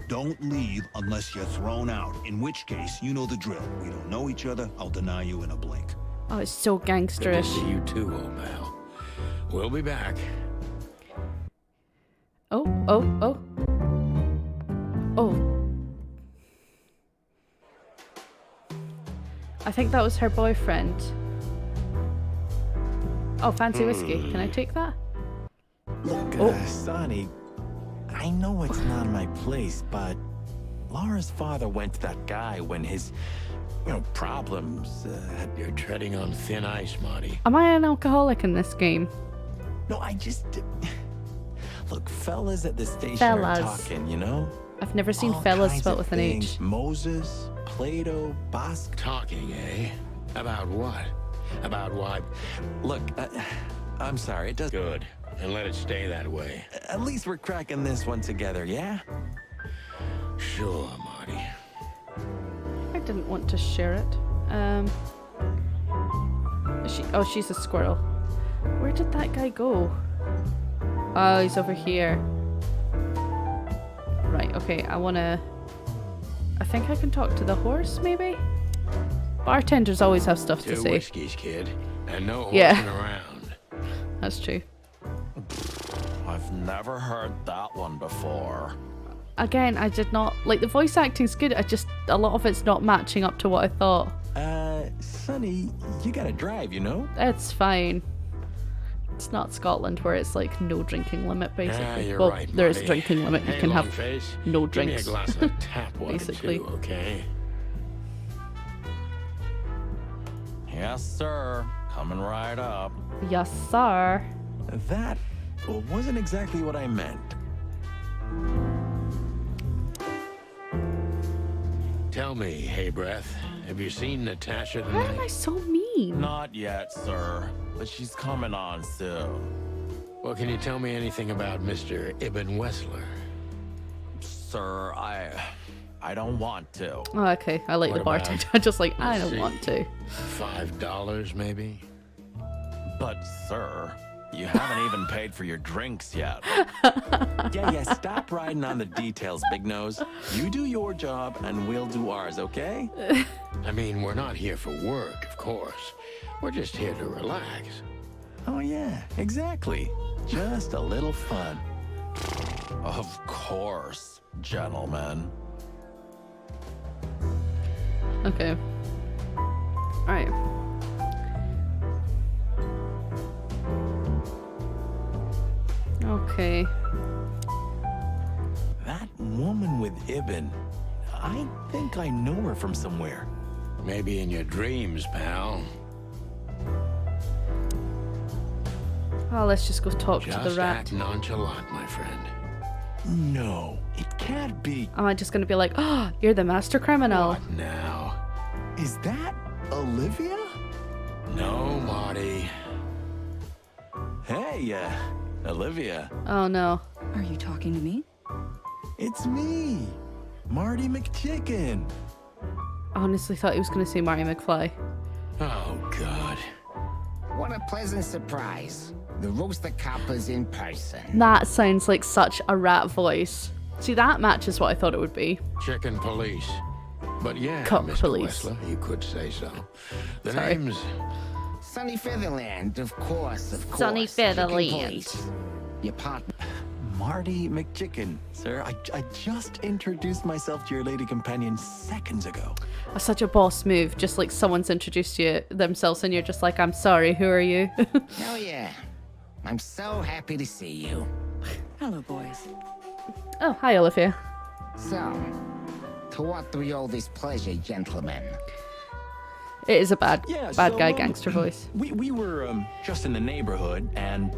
Don't leave unless you're thrown out, in which case, you know the drill. We don't know each other, I'll deny you in a blink. Oh, it's so Good to gangsterish. see you too, old pal. We'll be back. Oh. I think that was her boyfriend. Oh, fancy whiskey. Can I take that? Look, Sonny, I know it's not my place, but Laura's father went to that guy when his, problems had... You're treading on thin ice, Marty. Am I an alcoholic in this game? No, I just... Look, fellas at the station Fellas. are talking, you know? I've never seen All fellas kinds spelled of with an things. H. Moses, Plato, Bawk. Talking, eh? About what? About what? Look, I'm sorry, it does... Good. And let it stay that way. At least we're cracking this one together, yeah? Sure, Marty. I didn't want to share it. Oh, she's a squirrel. Where did that guy go? Oh, he's over here. Right, okay, I think I can talk to the horse, maybe? Bartenders always have stuff to Two say. whiskeys, kid. And no horsing around. That's true. I've never heard that one before. Again, I did not... Like, the voice acting's good, a lot of it's not matching up to what I thought. Sonny, you gotta drive, you know? It's fine. It's not Scotland where it's like no drinking limit, basically. Yeah, you're well, right, there is a Marty. drinking limit. You Hey, can have Longface, no give me drinks. a glass of tap water basically. too, okay? Yes, sir. Coming right up. Yes, sir. That wasn't exactly what I meant. Tell me, hey breath, have you seen Natasha Why am tonight? I so mean? Not yet, sir. But she's coming on soon. Well, can you tell me anything about Mr. Ibn Wessler? Sir, I don't want to. Oh, okay. I like What the bartender. about- I'm just like, I let's don't see, want to. $5 maybe? But, sir, you haven't even paid for your drinks yet. Yeah, stop riding on the details, Big Nose. You do your job, and we'll do ours, okay? I mean, we're not here for work, of course. We're just here to relax. Oh, yeah, exactly. Just a little fun. Of course, gentlemen. Okay. Alright. Okay. That woman with Ibn, I think I know her from somewhere. Maybe in your dreams, pal. Oh, let's just go talk Just to the rat. act nonchalant, my friend. No, it can't be. Am I just gonna be like, oh, you're the master criminal? What now? Is that Olivia? No, Marty. Hey, Olivia. Oh no. Are you talking to me? It's me, Marty McChicken. I honestly thought he was gonna say Marty McFly. Oh, God. What a pleasant surprise. The Rooster Copper's in person. That sounds like such a rat voice. See, that matches what I thought it would be. Chicken police. But yeah, Cop Mr. police. Wessler, you could say so. The Sorry. name's... Sunny Featherland, of course, of course. Sunny Chicken Featherland. Police. Your partner. Marty McChicken. Sir, I just introduced myself to your lady companion seconds ago. That's such a boss move. Just like someone's introduced you themselves and you're just like, I'm sorry, who are you? Hell yeah. I'm so happy to see you. Hello, boys. Oh, hi, Olivia. So, to what do we owe this pleasure, gentlemen? It is a bad so, guy gangster voice. We were just in the neighborhood and...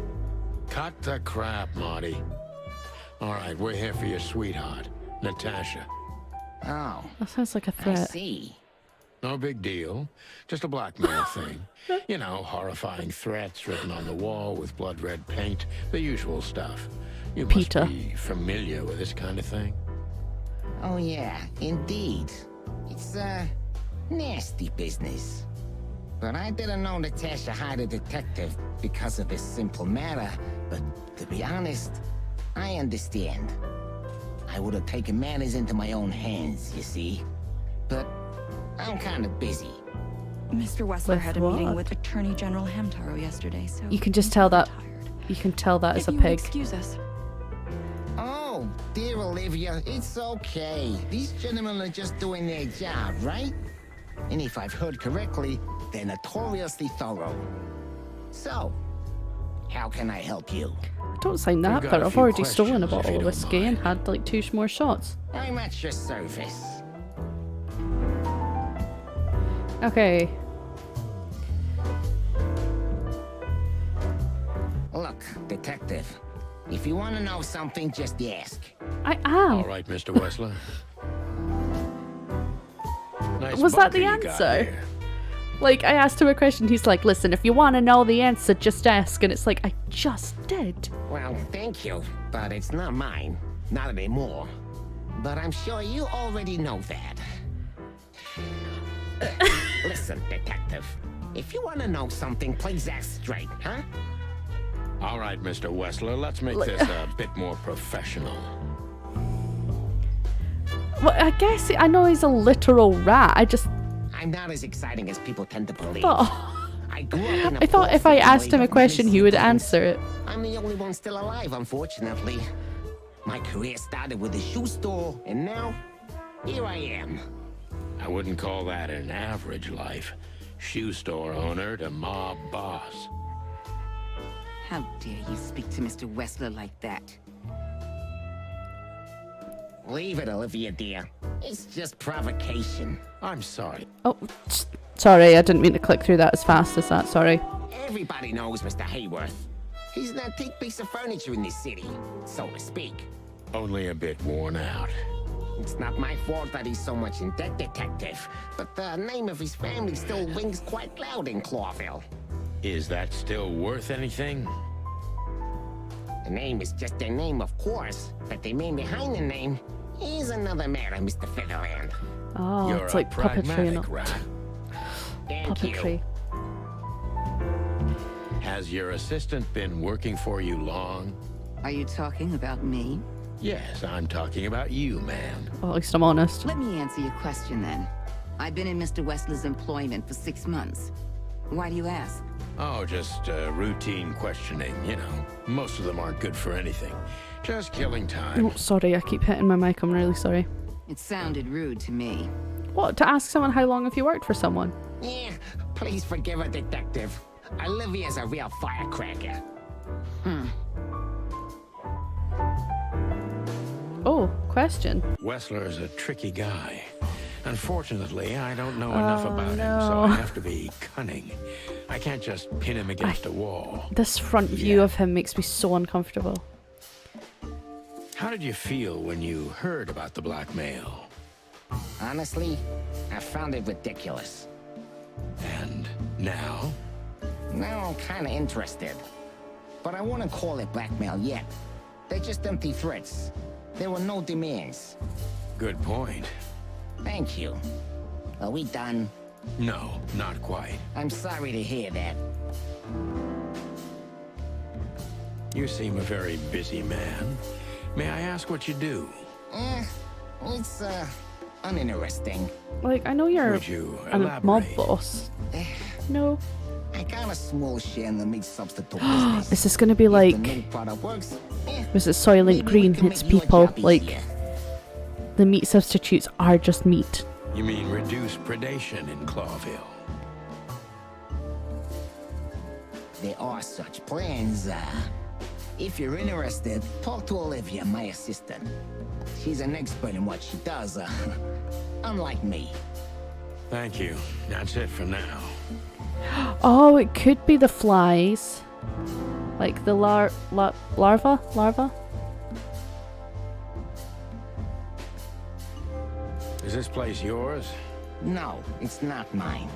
Cut the crap, Marty. All right, we're here for your sweetheart, Natasha. Oh, That sounds like a I threat. see. No big deal. Just a blackmail thing. You know, horrifying threats written on the wall with blood red paint. The usual stuff. You must Peter. be familiar with this kind of thing. Oh yeah, indeed. It's nasty business. But I didn't know Natasha hired a detective because of this simple matter. But to be honest, I understand. I would have taken matters into my own hands, you see. But I'm kind of busy. Mr. Wessler With had a meeting what? with Attorney General Hamtaro yesterday, so You can just he's tell that. tired. You can tell that If is a you would pig. excuse us. Oh, dear Olivia, it's okay. These gentlemen are just doing their job, right? And if I've heard correctly, they're notoriously thorough. So, how can I help you? Don't sign that, got but a I've few already stolen a questions, if bottle you of don't whiskey and mind. had like 2 more shots. I'm at your service. Okay. Look, detective, if you want to know something, just ask. I am. All right, Mr. Wessler. Nice Was that the bunker you got answer? here. Like, I asked him a question, he's like, listen, if you want to know the answer, just ask. And it's like, I just did. Well, thank you, but it's not mine. Not anymore. But I'm sure you already know that. Listen, detective. If you want to know something, please ask straight, huh? All right, Mr. Wessler, let's make this a bit more professional. Well, I guess, I know he's a literal rat, I'm not as exciting as people tend to believe. Oh. I grew up in a I thought if I asked him a question, he would answer it. I'm the only one still alive, unfortunately. My career started with a shoe store, and now, here I am. I wouldn't call that an average life. Shoe store owner to mob boss. How dare you speak to Mr. Wessler like that? Leave it, Olivia, dear. It's just provocation. I'm sorry. Oh, sorry, I didn't mean to click through that as fast as that, sorry. Everybody knows Mr. Hayworth. He's an antique piece of furniture in this city, so to speak. Only a bit worn out. It's not my fault that he's so much in debt, detective, but the name of his family still rings quite loud in Clawville. Is that still worth anything? The name is just their name, of course, but the man behind the name is another matter, Mr. Featherland. Oh, You're it's a like puppetry and rat. Thank puppetry. you. Has your assistant been working for you long? Are you talking about me? Yes, I'm talking about you, ma'am. Well, at least I'm honest. Let me answer your question then. I've been in Mr. Wessler's employment for 6 months. Why do you ask? Oh, just routine questioning, you know. Most of them aren't good for anything. Just killing time. Oh, sorry, I keep hitting my mic, I'm really sorry. It sounded rude to me. What, to ask someone how long have you worked for someone? Yeah, please forgive a detective. Olivia's a real firecracker. Oh, question. Wessler's a tricky guy. Unfortunately, I don't know enough about him, so I have to be cunning. I can't just pin him against a wall. This front view of him makes me so uncomfortable. How did you feel when you heard about the blackmail? Honestly, I found it ridiculous. And now? Now I'm kinda interested. But I wouldn't call it blackmail yet. They're just empty threats. There were no demands. Good point. Thank you. Are we done? No, not quite. I'm sorry to hear that. You seem a very busy man. May I ask what you do? It's, uninteresting. Like, I know you're Would you a mob elaborate? boss. No. I got a small share in the meat substitute business. Is this gonna be like... If the new product works, Was it Soylent Green? It's people, like... The meat substitutes are just meat. You mean reduce predation in Clawville? there are such plans. If you're interested, talk to Olivia, my assistant. She's an expert in what she does, unlike me. Thank you. That's it for now. Oh, it could be the flies. Like the larva? Larva? Is this place yours? No, it's not mine.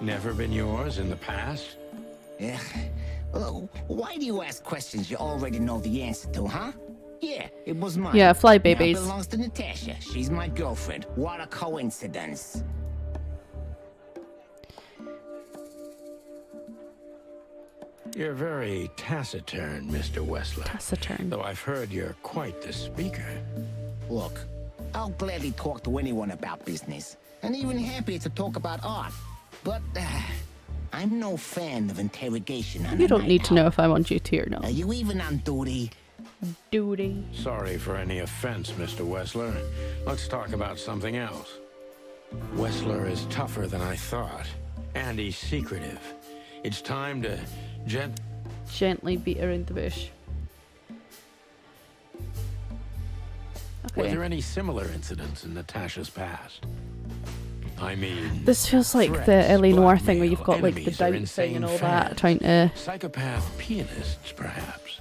Never been yours in the past? Yeah. Why do you ask questions you already know the answer to, huh? Yeah, it was mine. Yeah, fly Now babies. it belongs to Natasha. She's my girlfriend. What a coincidence. You're very taciturn, Mr. Wessler. Taciturn. Though I've heard you're quite the speaker. Look, I'll gladly talk to anyone about business, and even happier to talk about art. But I'm no fan of interrogation on You a don't night need to out. know if I'm on duty or not. Are you even on duty? Duty. Sorry for any offense, Mr. Wessler. Let's talk about something else. Wessler is tougher than I thought, and he's secretive. It's time to Gently beat around the bush. Were Okay. there any similar incidents in Natasha's past? I mean, This feels like threats, the LA Noir thing where blackmail, you've got like the enemies, or doubt thing and all insane that, fans. trying to Psychopath pianists, perhaps.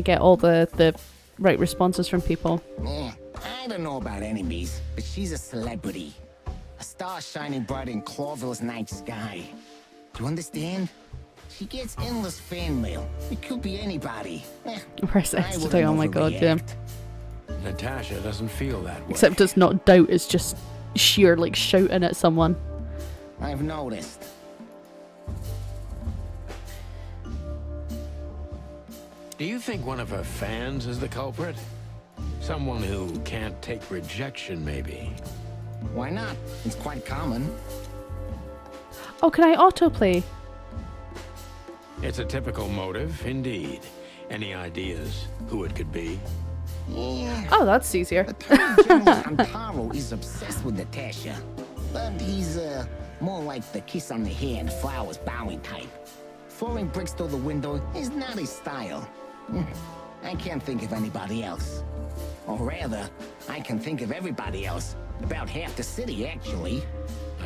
get all the right responses from people. I don't know about enemies, but she's a celebrity. A stars shining bright in Clawville's night sky. Do you understand? She gets endless fan mail. It could be anybody. Press X to oh my god, yeah. Natasha doesn't feel that way. Except it's not doubt, it's just sheer like shouting at someone. I've noticed. Do you think one of her fans is the culprit? Someone who can't take rejection, maybe? Why not? It's quite common. Oh, can I autoplay? It's a typical motive, indeed. Any ideas who it could be? Yeah. Oh, that's easier. Attorney General Antaro is obsessed with Natasha. But he's, more like the kiss on the hand, flowers bowing type. Throwing bricks through the window is not his style. I can't think of anybody else. Or rather, I can think of everybody else. About half the city, actually.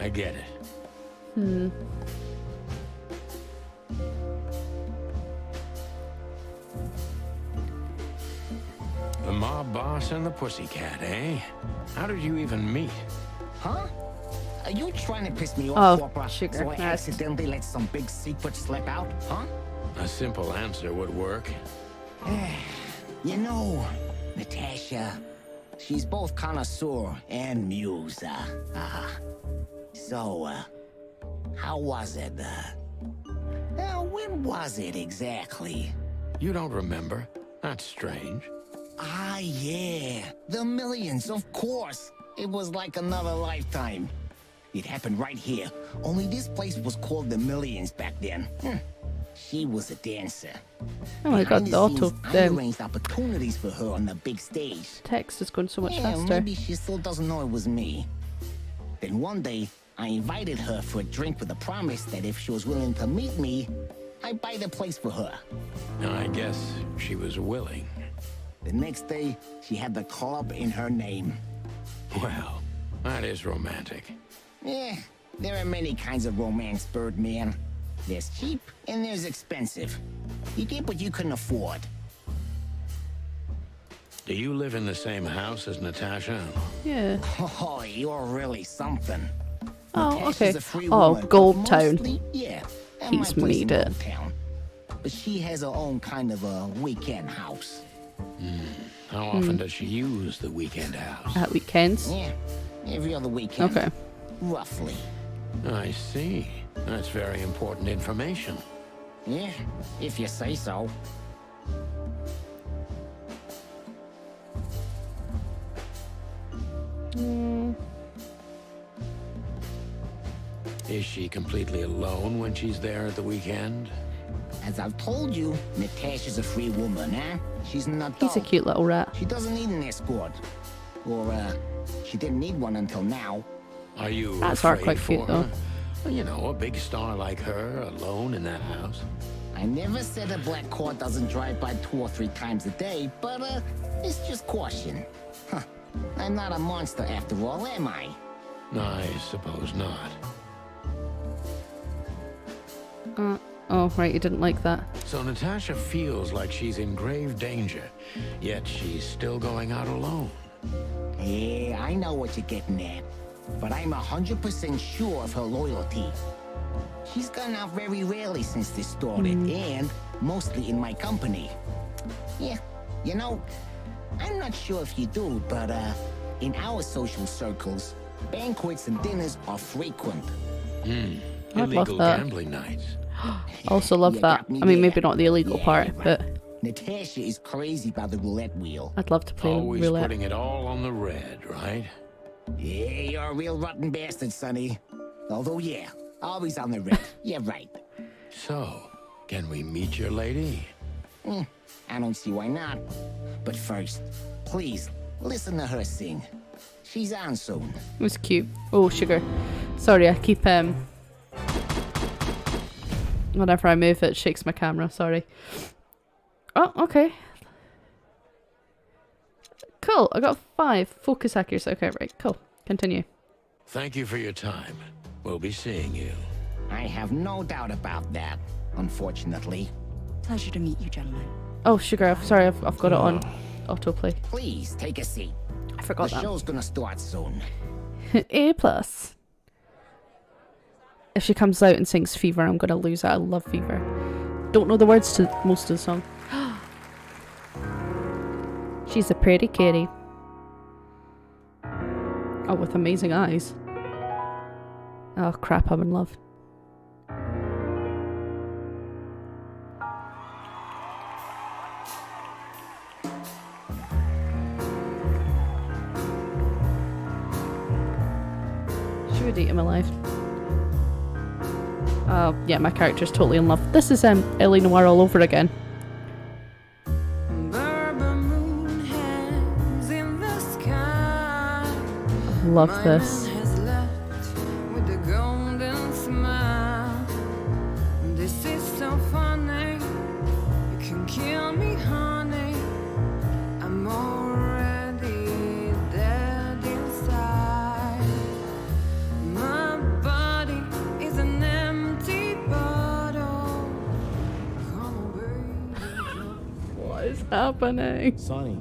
I get it. The mob boss and the pussycat, eh? How did you even meet? Huh? Are you trying to piss me off, Corporal? Sugar. So I accidentally let some big secret slip out, huh? A simple answer would work. You know, Natasha, she's both connoisseur and muse. So, how was it? When was it exactly? You don't remember? That's strange. Ah, yeah. The Millions, of course. It was like another lifetime. It happened right here. Only this place was called the Millions back then. She was a dancer. Oh my god, the auto I arranged opportunities for her on the big stage. text is going so much Yeah, faster. maybe she still doesn't know it was me. Then one day, I invited her for a drink with a promise that if she was willing to meet me, I'd buy the place for her. I guess she was willing. The next day, she had the club in her name. Well, that is romantic. Yeah, there are many kinds of romance, Birdman. There's cheap and there's expensive. You get what you can afford. Do you live in the same house as Natasha? Yeah. Oh, you're really something. Oh, Natasha's okay. a free Oh, woman, Gold but Town. mostly, yeah, at He's my place made in it. Old Town. But she has her own kind of a weekend house. How often does she use the weekend house? At weekends. Yeah, every other weekend. Okay. Roughly. I see. That's very important information. Yeah, if you say so. Is she completely alone when she's there at the weekend? As I've told you, Natasha's a free woman, huh? She's an adult. He's a cute little rat. She doesn't need an escort. Or, she didn't need one until now. Are you That's afraid quite for cute, though. her? Well, you know, a big star like her alone in that house. I never said a black car doesn't drive by 2 or 3 times a day, but, it's just caution. Huh. I'm not a monster after all, am I? I suppose not. Oh, right, you didn't like that. So Natasha feels like she's in grave danger, yet she's still going out alone. Yeah, I know what you're getting at. But I'm 100% sure of her loyalty. She's gone out very rarely since this started, and mostly in my company. Yeah, you know, I'm not sure if you do, but, in our social circles, banquets and dinners are frequent. I'd love Illegal that. gambling nights. Also love You that. got me I mean, there. maybe not the illegal Yeah, part, but Natasha is crazy by the roulette wheel. I'd love to play Always roulette. putting it all on the red, right? Yeah, you're a real rotten bastard, Sonny. Although, yeah, always on the red. Yeah, right. So, can we meet your lady? I don't see why not. But first, please, listen to her sing. She's on soon. It was cute. Oh, sugar. Sorry, I keep whenever I move it shakes my camera, sorry. Oh, okay. Cool, I got 5 focus accuracy. Okay, right, cool. Continue. Thank you for your time. We'll be seeing you. I have no doubt about that, unfortunately. Pleasure to meet you, gentlemen. Oh, sugar, I've got it on autoplay. Please, take a seat. I forgot The that. show's gonna start soon. A+. if she comes out and sings Fever, I'm gonna lose it. I love Fever. Don't know the words to most of the song. She's a pretty kitty. Oh, with amazing eyes. Oh crap, I'm in love. She would eat him alive. Oh, yeah, my character's totally in love. This is Ellie Noir all over again. I love this. What is happening? Sonny.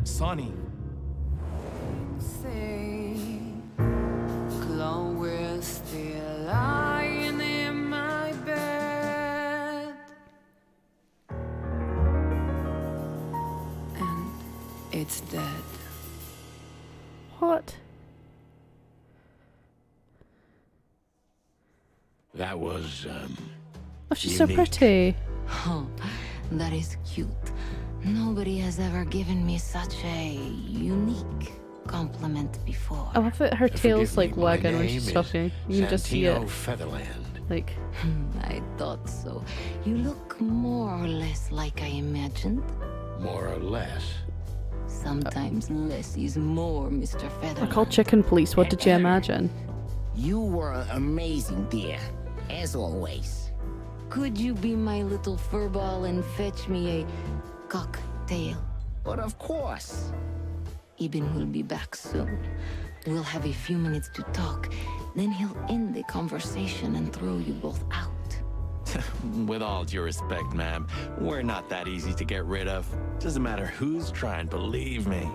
Sonny. Chloe's still lying in my bed, and it's dead. What? That was, Oh, she's unique. so pretty. Oh, that is cute. Nobody has ever given me such a unique compliment before. I love that her tail's Forgive me, like my wagging when she's name is talking. You can just see Santino it. Featherland. Like, I thought so. You look more or less like I imagined. More or less. Sometimes less is more, Mr. we're Featherland. called Chicken Police. What did you imagine? You were amazing, dear. As always. Could you be my little furball and fetch me a cocktail? But of course. Ibn will be back soon. We'll have a few minutes to talk. Then he'll end the conversation and throw you both out. With all due respect, ma'am, we're not that easy to get rid of. Doesn't matter who's trying, believe me.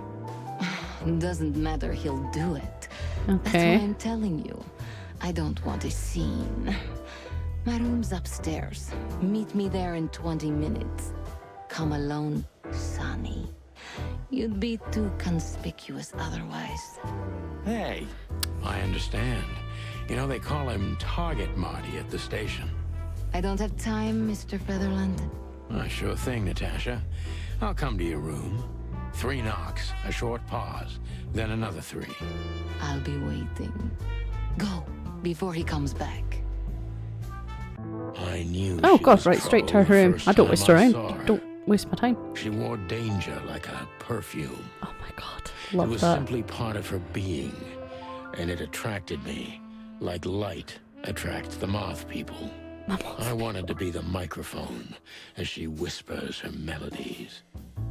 Doesn't matter, he'll do it. That's Okay. why I'm telling you. I don't want a scene. My room's upstairs. Meet me there in 20 minutes. Come alone, Sonny. You'd be too conspicuous otherwise. Hey. I understand. You know, they call him Target Marty at the station. I don't have time, Mr. Featherland. Sure thing, Natasha. I'll come to your room. 3 knocks, a short pause, then another 3. I'll be waiting. Go, before he comes back. I knew Oh she god, was right, straight to her trouble the room. first I don't time waste her I time. saw her. Don't waste my time. She wore danger like a perfume. Oh my god, It love was that. simply part of her being, and it attracted me, like light attracts the moth people. I wanted to be the microphone as she whispers her melodies,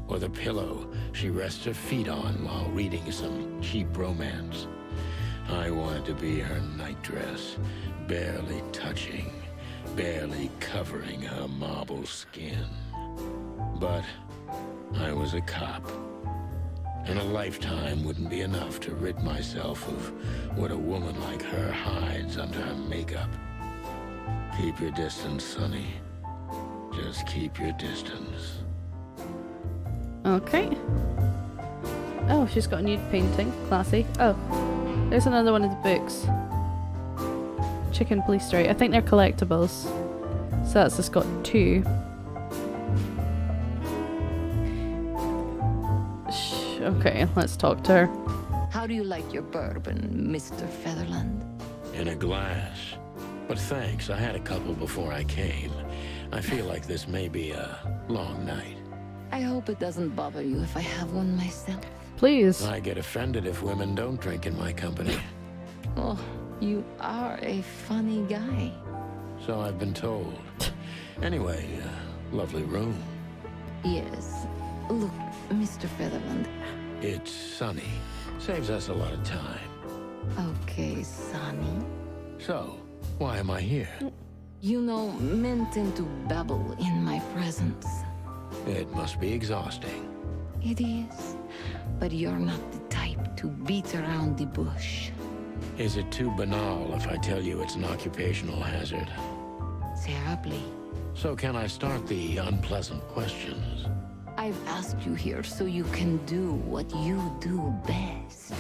or the pillow she rests her feet on while reading some cheap romance. I wanted to be her nightdress, barely touching, barely covering her marble skin. But I was a cop, and a lifetime wouldn't be enough to rid myself of what a woman like her hides under her makeup. Keep your distance, Sonny. Just keep your distance. Okay. Oh, she's got a nude painting. Classy. Oh, there's another one of the books. Chicken Police Story. I think they're collectibles. So that's just got 2. Okay, let's talk to her. How do you like your bourbon, Mr. Featherland? In a glass. But thanks, I had a couple before I came. I feel like this may be a long night. I hope it doesn't bother you if I have one myself. Please. I get offended if women don't drink in my company. Oh, you are a funny guy. So I've been told. Anyway, lovely room. Yes. Look, Mr. Featherland. It's sunny. Saves us a lot of time. Okay, Sonny. So, why am I here? You know, men tend to babble in my presence. It must be exhausting. It is. But you're not the type to beat around the bush. Is it too banal if I tell you it's an occupational hazard? Terribly. So can I start the unpleasant questions? I've asked you here so you can do what you do best.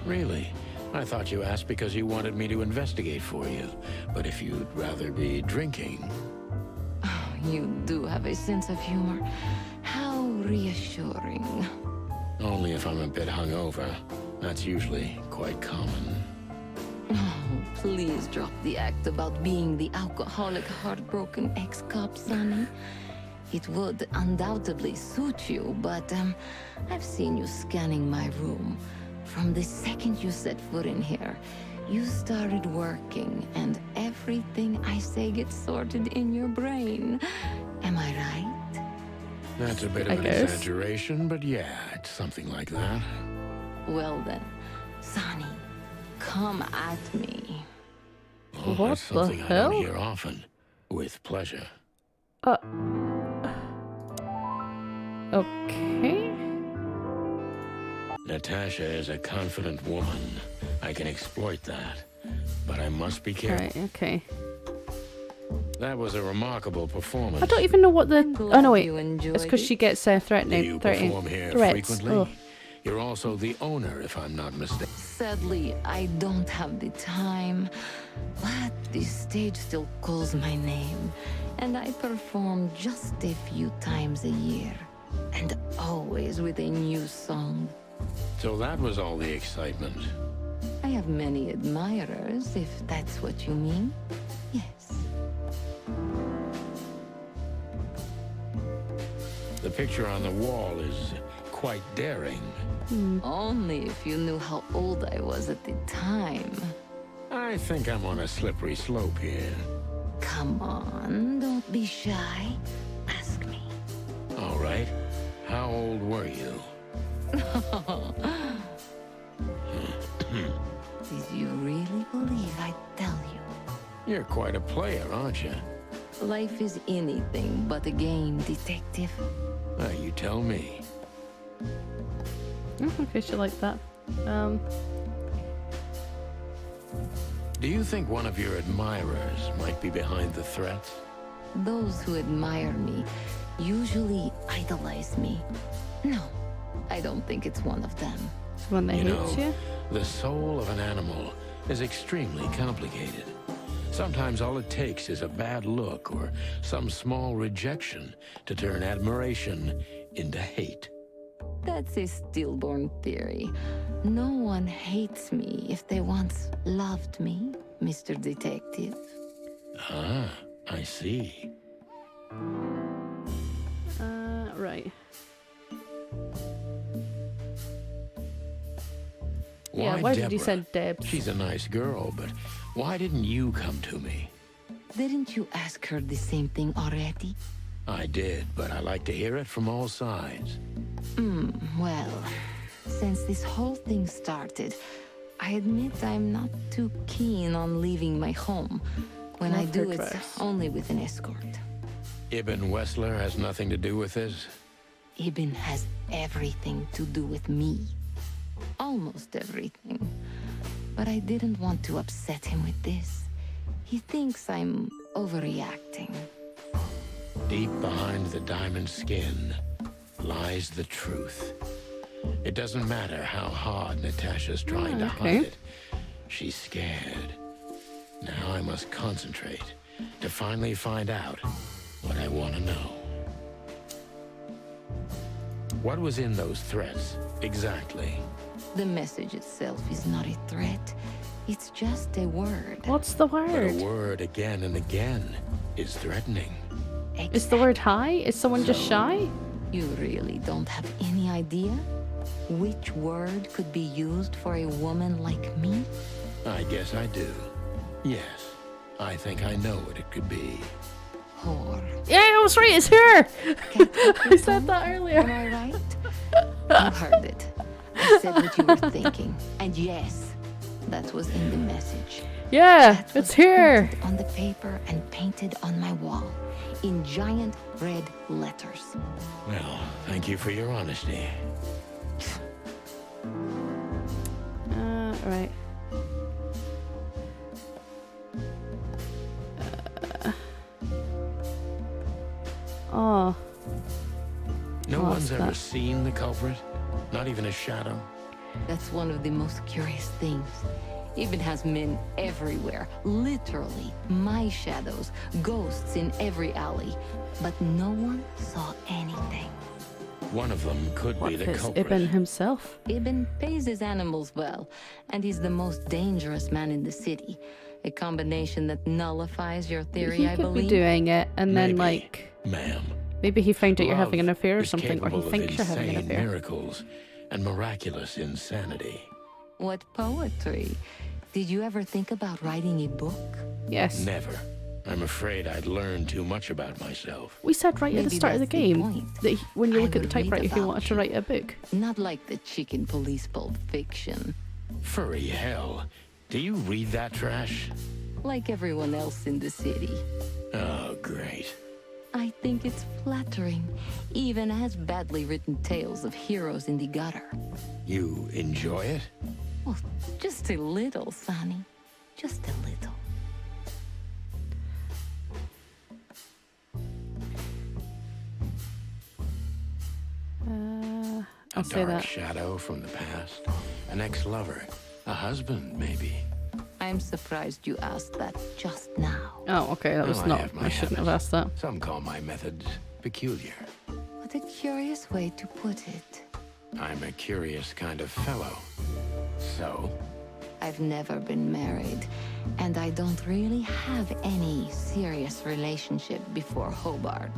Really? I thought you asked because you wanted me to investigate for you. But if you'd rather be drinking... You do have a sense of humor. How reassuring. Only if I'm a bit hungover. That's usually quite common. Oh, please drop the act about being the alcoholic, heartbroken ex-cop, Sonny. It would undoubtedly suit you, but I've seen you scanning my room. From the second you set foot in here, you started working, and everything I say gets sorted in your brain. Am I right? That's a bit of an exaggeration, but yeah, it's something like that. Well then, Sonny, come at me. Oh, What that's something the I hell? don't hear often. With pleasure. Okay. Natasha is a confident woman. I can exploit that. But I must be careful. Right, okay. That was a remarkable performance. I don't even know what the... Oh, no, wait. You enjoyed It's because it. she gets Do threatening. you threats. perform here frequently? Oh. You're also the owner, if I'm not mistaken. Sadly, I don't have the time, but the stage still calls my name, and I perform just a few times a year, and always with a new song. So that was all the excitement. I have many admirers, if that's what you mean. Yes. The picture on the wall is quite daring. Only if you knew how old I was at the time. I think I'm on a slippery slope here. Come on, don't be shy. Ask me. All right. How old were you? Did you really believe I'd tell you? You're quite a player, aren't you? Life is anything but a game, detective. You tell me. Okay, she liked that. Do you think one of your admirers might be behind the threats? Those who admire me usually idolize me. No, I don't think it's one of them. One that You hates know, you? the soul of an animal is extremely complicated. Sometimes all it takes is a bad look or some small rejection to turn admiration into hate. That's a stillborn theory. No one hates me if they once loved me, Mr. Detective. Ah, I see. Right. Why did you Deborah? send Debs? She's a nice girl, but why didn't you come to me? Didn't you ask her the same thing already? I did, but I like to hear it from all sides. Well, since this whole thing started, I admit I'm not too keen on leaving my home. When I do, it's only with an escort. Ibn Wessler has nothing to do with this? Ibn has everything to do with me. Almost everything. But I didn't want to upset him with this. He thinks I'm overreacting. Deep behind the diamond skin lies the truth. It doesn't matter how hard Natasha's trying to hide it. She's scared. Now I must concentrate to finally find out what I want to know. What was in those threats, exactly? The message itself is not a threat. It's just a word. What's the But word? a word again and again is threatening. Is the word high? Is someone just shy? You really don't have any idea which word could be used for a woman like me? I guess I do. Yes, I think I know what it could be. Whore. Yeah, I was right. It's her. I said that earlier. Am I right? You heard it. I said what you were thinking. And yes, that was in the message. Yeah, it's her. Printed on the paper and painted on my wall in giant red letters. Well, thank you for your honesty. Right. one's ever that. seen the culprit? Not even a shadow? That's one of the most curious things. Even has men everywhere. Literally, my shadows, ghosts in every alley. But no one saw anything. One of them could What be if the it's culprit. Ibn himself? Ibn pays his animals well, and he's the most dangerous man in the city. A combination that nullifies your theory, He I could believe. be doing it, and then like Ma'am. maybe he found out you're having an Love affair or is something, or he capable of thinks you're having an insane affair. miracles and miraculous insanity. What poetry. Did you ever think about writing a book? Yes. Never. I'm afraid I'd learned too much about myself. We said right at the Maybe start of the that's the game point. that when you I look at the would read typewriter, he about wanted to write a book. Not like the chicken police Pulp Fiction. Furry hell. Do you read that trash? Like everyone else in the city. Oh, great. I think it's flattering, even as badly written tales of heroes in the gutter. You enjoy it? Well, just a little, Sonny. Just a little. I'll A say dark that. shadow from the past. An ex-lover. A husband, maybe. I'm surprised you asked that just now. Oh, okay, that was Well, I not. have my I shouldn't have habits. asked that. Some call my methods peculiar. What a curious way to put it. I'm a curious kind of fellow. So, I've never been married, and I don't really have any serious relationship before Hobart.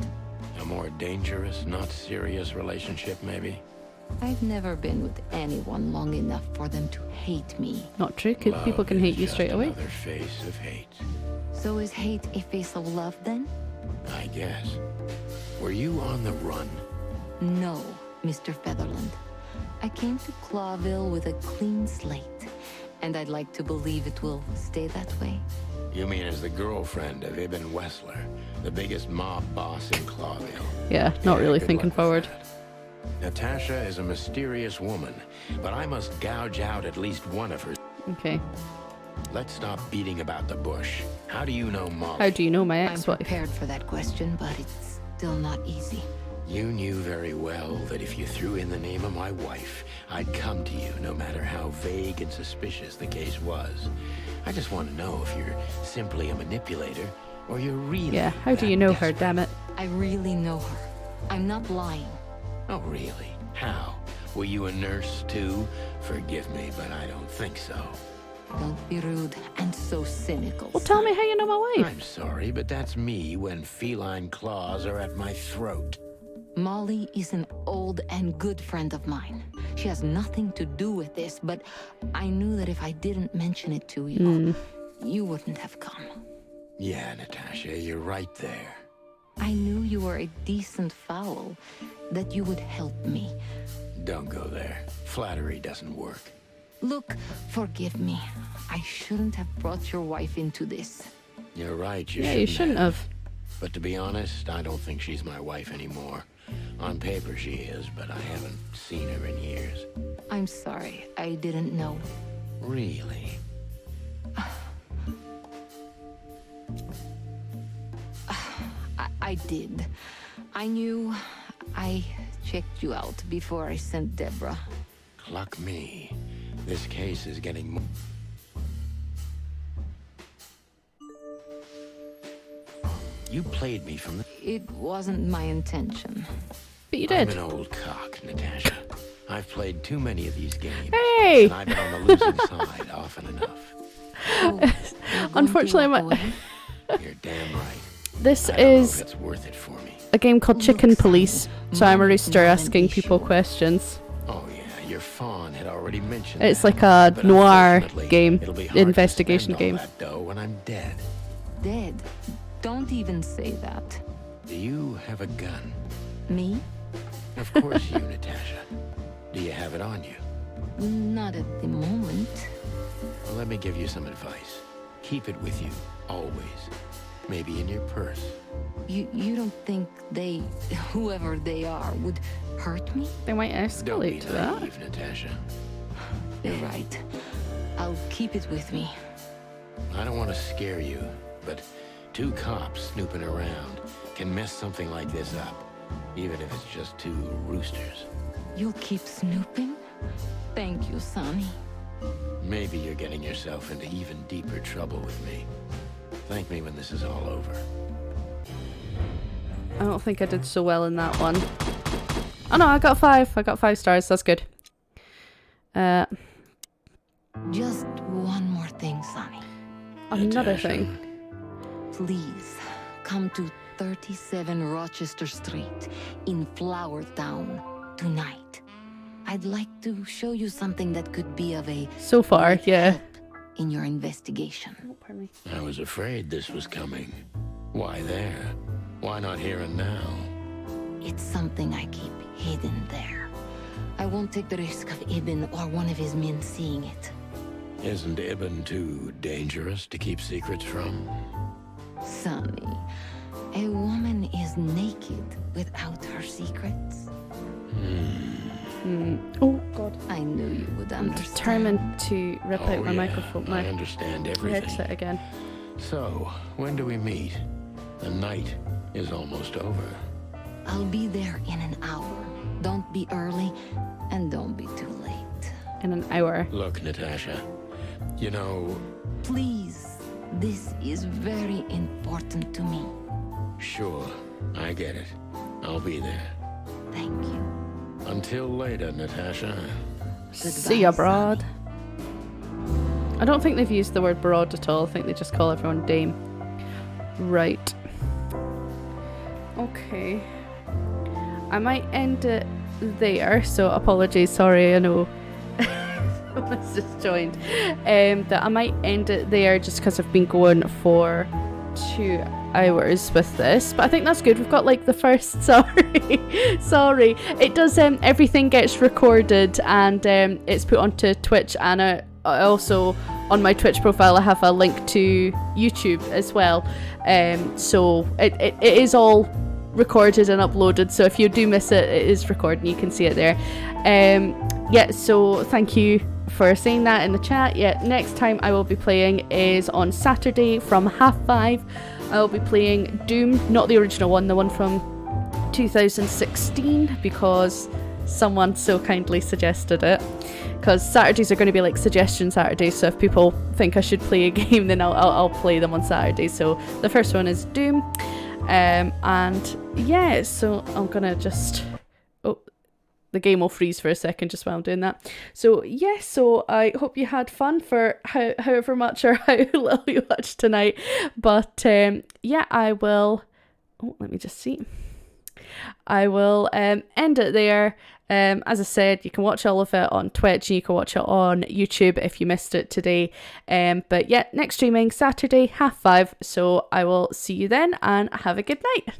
a more dangerous, not serious relationship, maybe? I've never been with anyone long enough for them to hate me. Not true. People can hate you straight away. Another face of hate. So is hate a face of love then? I guess. Were you on the run? No, Mr. Featherland. I came to Clawville with a clean slate, and I'd like to believe it will stay that way. You mean as the girlfriend of Ibn Wessler, the biggest mob boss in Clawville? Yeah, not really good thinking luck with forward. that. Natasha is a mysterious woman, but I must gouge out at least one of her. Okay. Let's stop beating about the bush. How do you know Molly? How do you know my I'm ex-wife? prepared for that question, but it's still not easy. You knew very well that if you threw in the name of my wife, I'd come to you no matter how vague and suspicious the case was. I just want to know if you're simply a manipulator or you're really... Yeah, how do you know her, damn it? I really know her. I'm not lying. Oh, really? How? Were you a nurse, too? Forgive me, but I don't think so. Don't be rude and so cynical. Well, tell me how you know my wife. I'm sorry, but that's me when feline claws are at my throat. Molly is an old and good friend of mine. She has nothing to do with this, but I knew that if I didn't mention it to you, you wouldn't have come. Yeah, Natasha, you're right there. I knew you were a decent fowl, that you would help me. Don't go there. Flattery doesn't work. Look, forgive me. I shouldn't have brought your wife into this. You're right, Yeah, you shouldn't have. But to be honest, I don't think she's my wife anymore. On paper she is, but I haven't seen her in years. I'm sorry, I didn't know. Really? I did. I knew. I checked you out before I sent Deborah. Cluck me. This case is getting more... You played me from the... It wasn't my intention. But you I'm did. an old cock, Natasha. I've played too many of these games. Hey! And I've been on the losing side often enough. Unfortunately, You're damn right. this I don't know if is it's worth it for me. a game called Chicken Police, so I'm a rooster asking people questions. Oh yeah, your fawn had already mentioned It's that. like a But noir unfortunately, game, it'll be hard to investigation spend game. all that dough when I'm dead. Dead. Don't even say that. Do you have a gun? Me? Of course you, Natasha. Do you have it on you? Not at the moment. Well, let me give you some advice. Keep it with you, always. Maybe in your purse. You don't think they, whoever they are, would hurt me? They might Don't escalate be to that. naive, Natasha. You're right. I'll keep it with me. I don't want to scare you, but two cops snooping around can mess something like this up. even if it's just 2 roosters. You'll keep snooping? Thank you, Sonny. Maybe you're getting yourself into even deeper trouble with me. Thank me when this is all over. I don't think I did so well in that one. Oh no, I got 5. I got 5 stars. That's good. Just one more thing, Sonny. Another Natasha. thing. Please, come to 37 Rochester Street in Flower Town tonight. I'd like to show you something that could be of a So far, yeah. help in your investigation. Oh, pardon me. I was afraid this was coming. Why there? Why not here and now? It's something I keep hidden there. I won't take the risk of Ibn or one of his men seeing it. Isn't Ibn too dangerous to keep secrets from? Sonny, a woman is naked without her secrets. Oh god. I knew you would I'm understand. determined to rip Oh, out my yeah. microphone, my I understand everything. headset again. So, when do we meet? The night is almost over. I'll be there in an hour. Don't be early and don't be too late. In an hour. Look, Natasha, you know, Please, this is very important to me. sure, I get it. I'll be there. Thank you. Until later, Natasha. See ya, broad. I don't think they've used the word broad at all. I think they just call everyone dame. Right. Okay. I might end it there, so apologies, sorry, I know someone's just joined. That I might end it there just because I've been going for 2 hours with this, but I think that's good. We've got like the first sorry, it does everything gets recorded and it's put onto Twitch, and I also on my Twitch profile I have a link to YouTube as well, so it is all recorded and uploaded, so if you do miss it, it is recorded and you can see it there. Yeah, so thank you for saying that in the chat. Yeah, next time I will be playing is on Saturday from 5:30. I will be playing Doom, not the original one, the one from 2016, because someone so kindly suggested it. Because Saturdays are going to be like suggestion Saturdays, so if people think I should play a game, then I'll play them on Saturday. So the first one is Doom, and yeah, so I'm gonna just the game will freeze for a second just while I'm doing that. So yeah, so I hope you had fun for however much or how little you watched tonight. But yeah, I will. Oh, let me just see. I will end it there. As I said, you can watch all of it on Twitch and you can watch it on YouTube if you missed it today. But yeah, next streaming Saturday 5:30. So I will see you then and have a good night.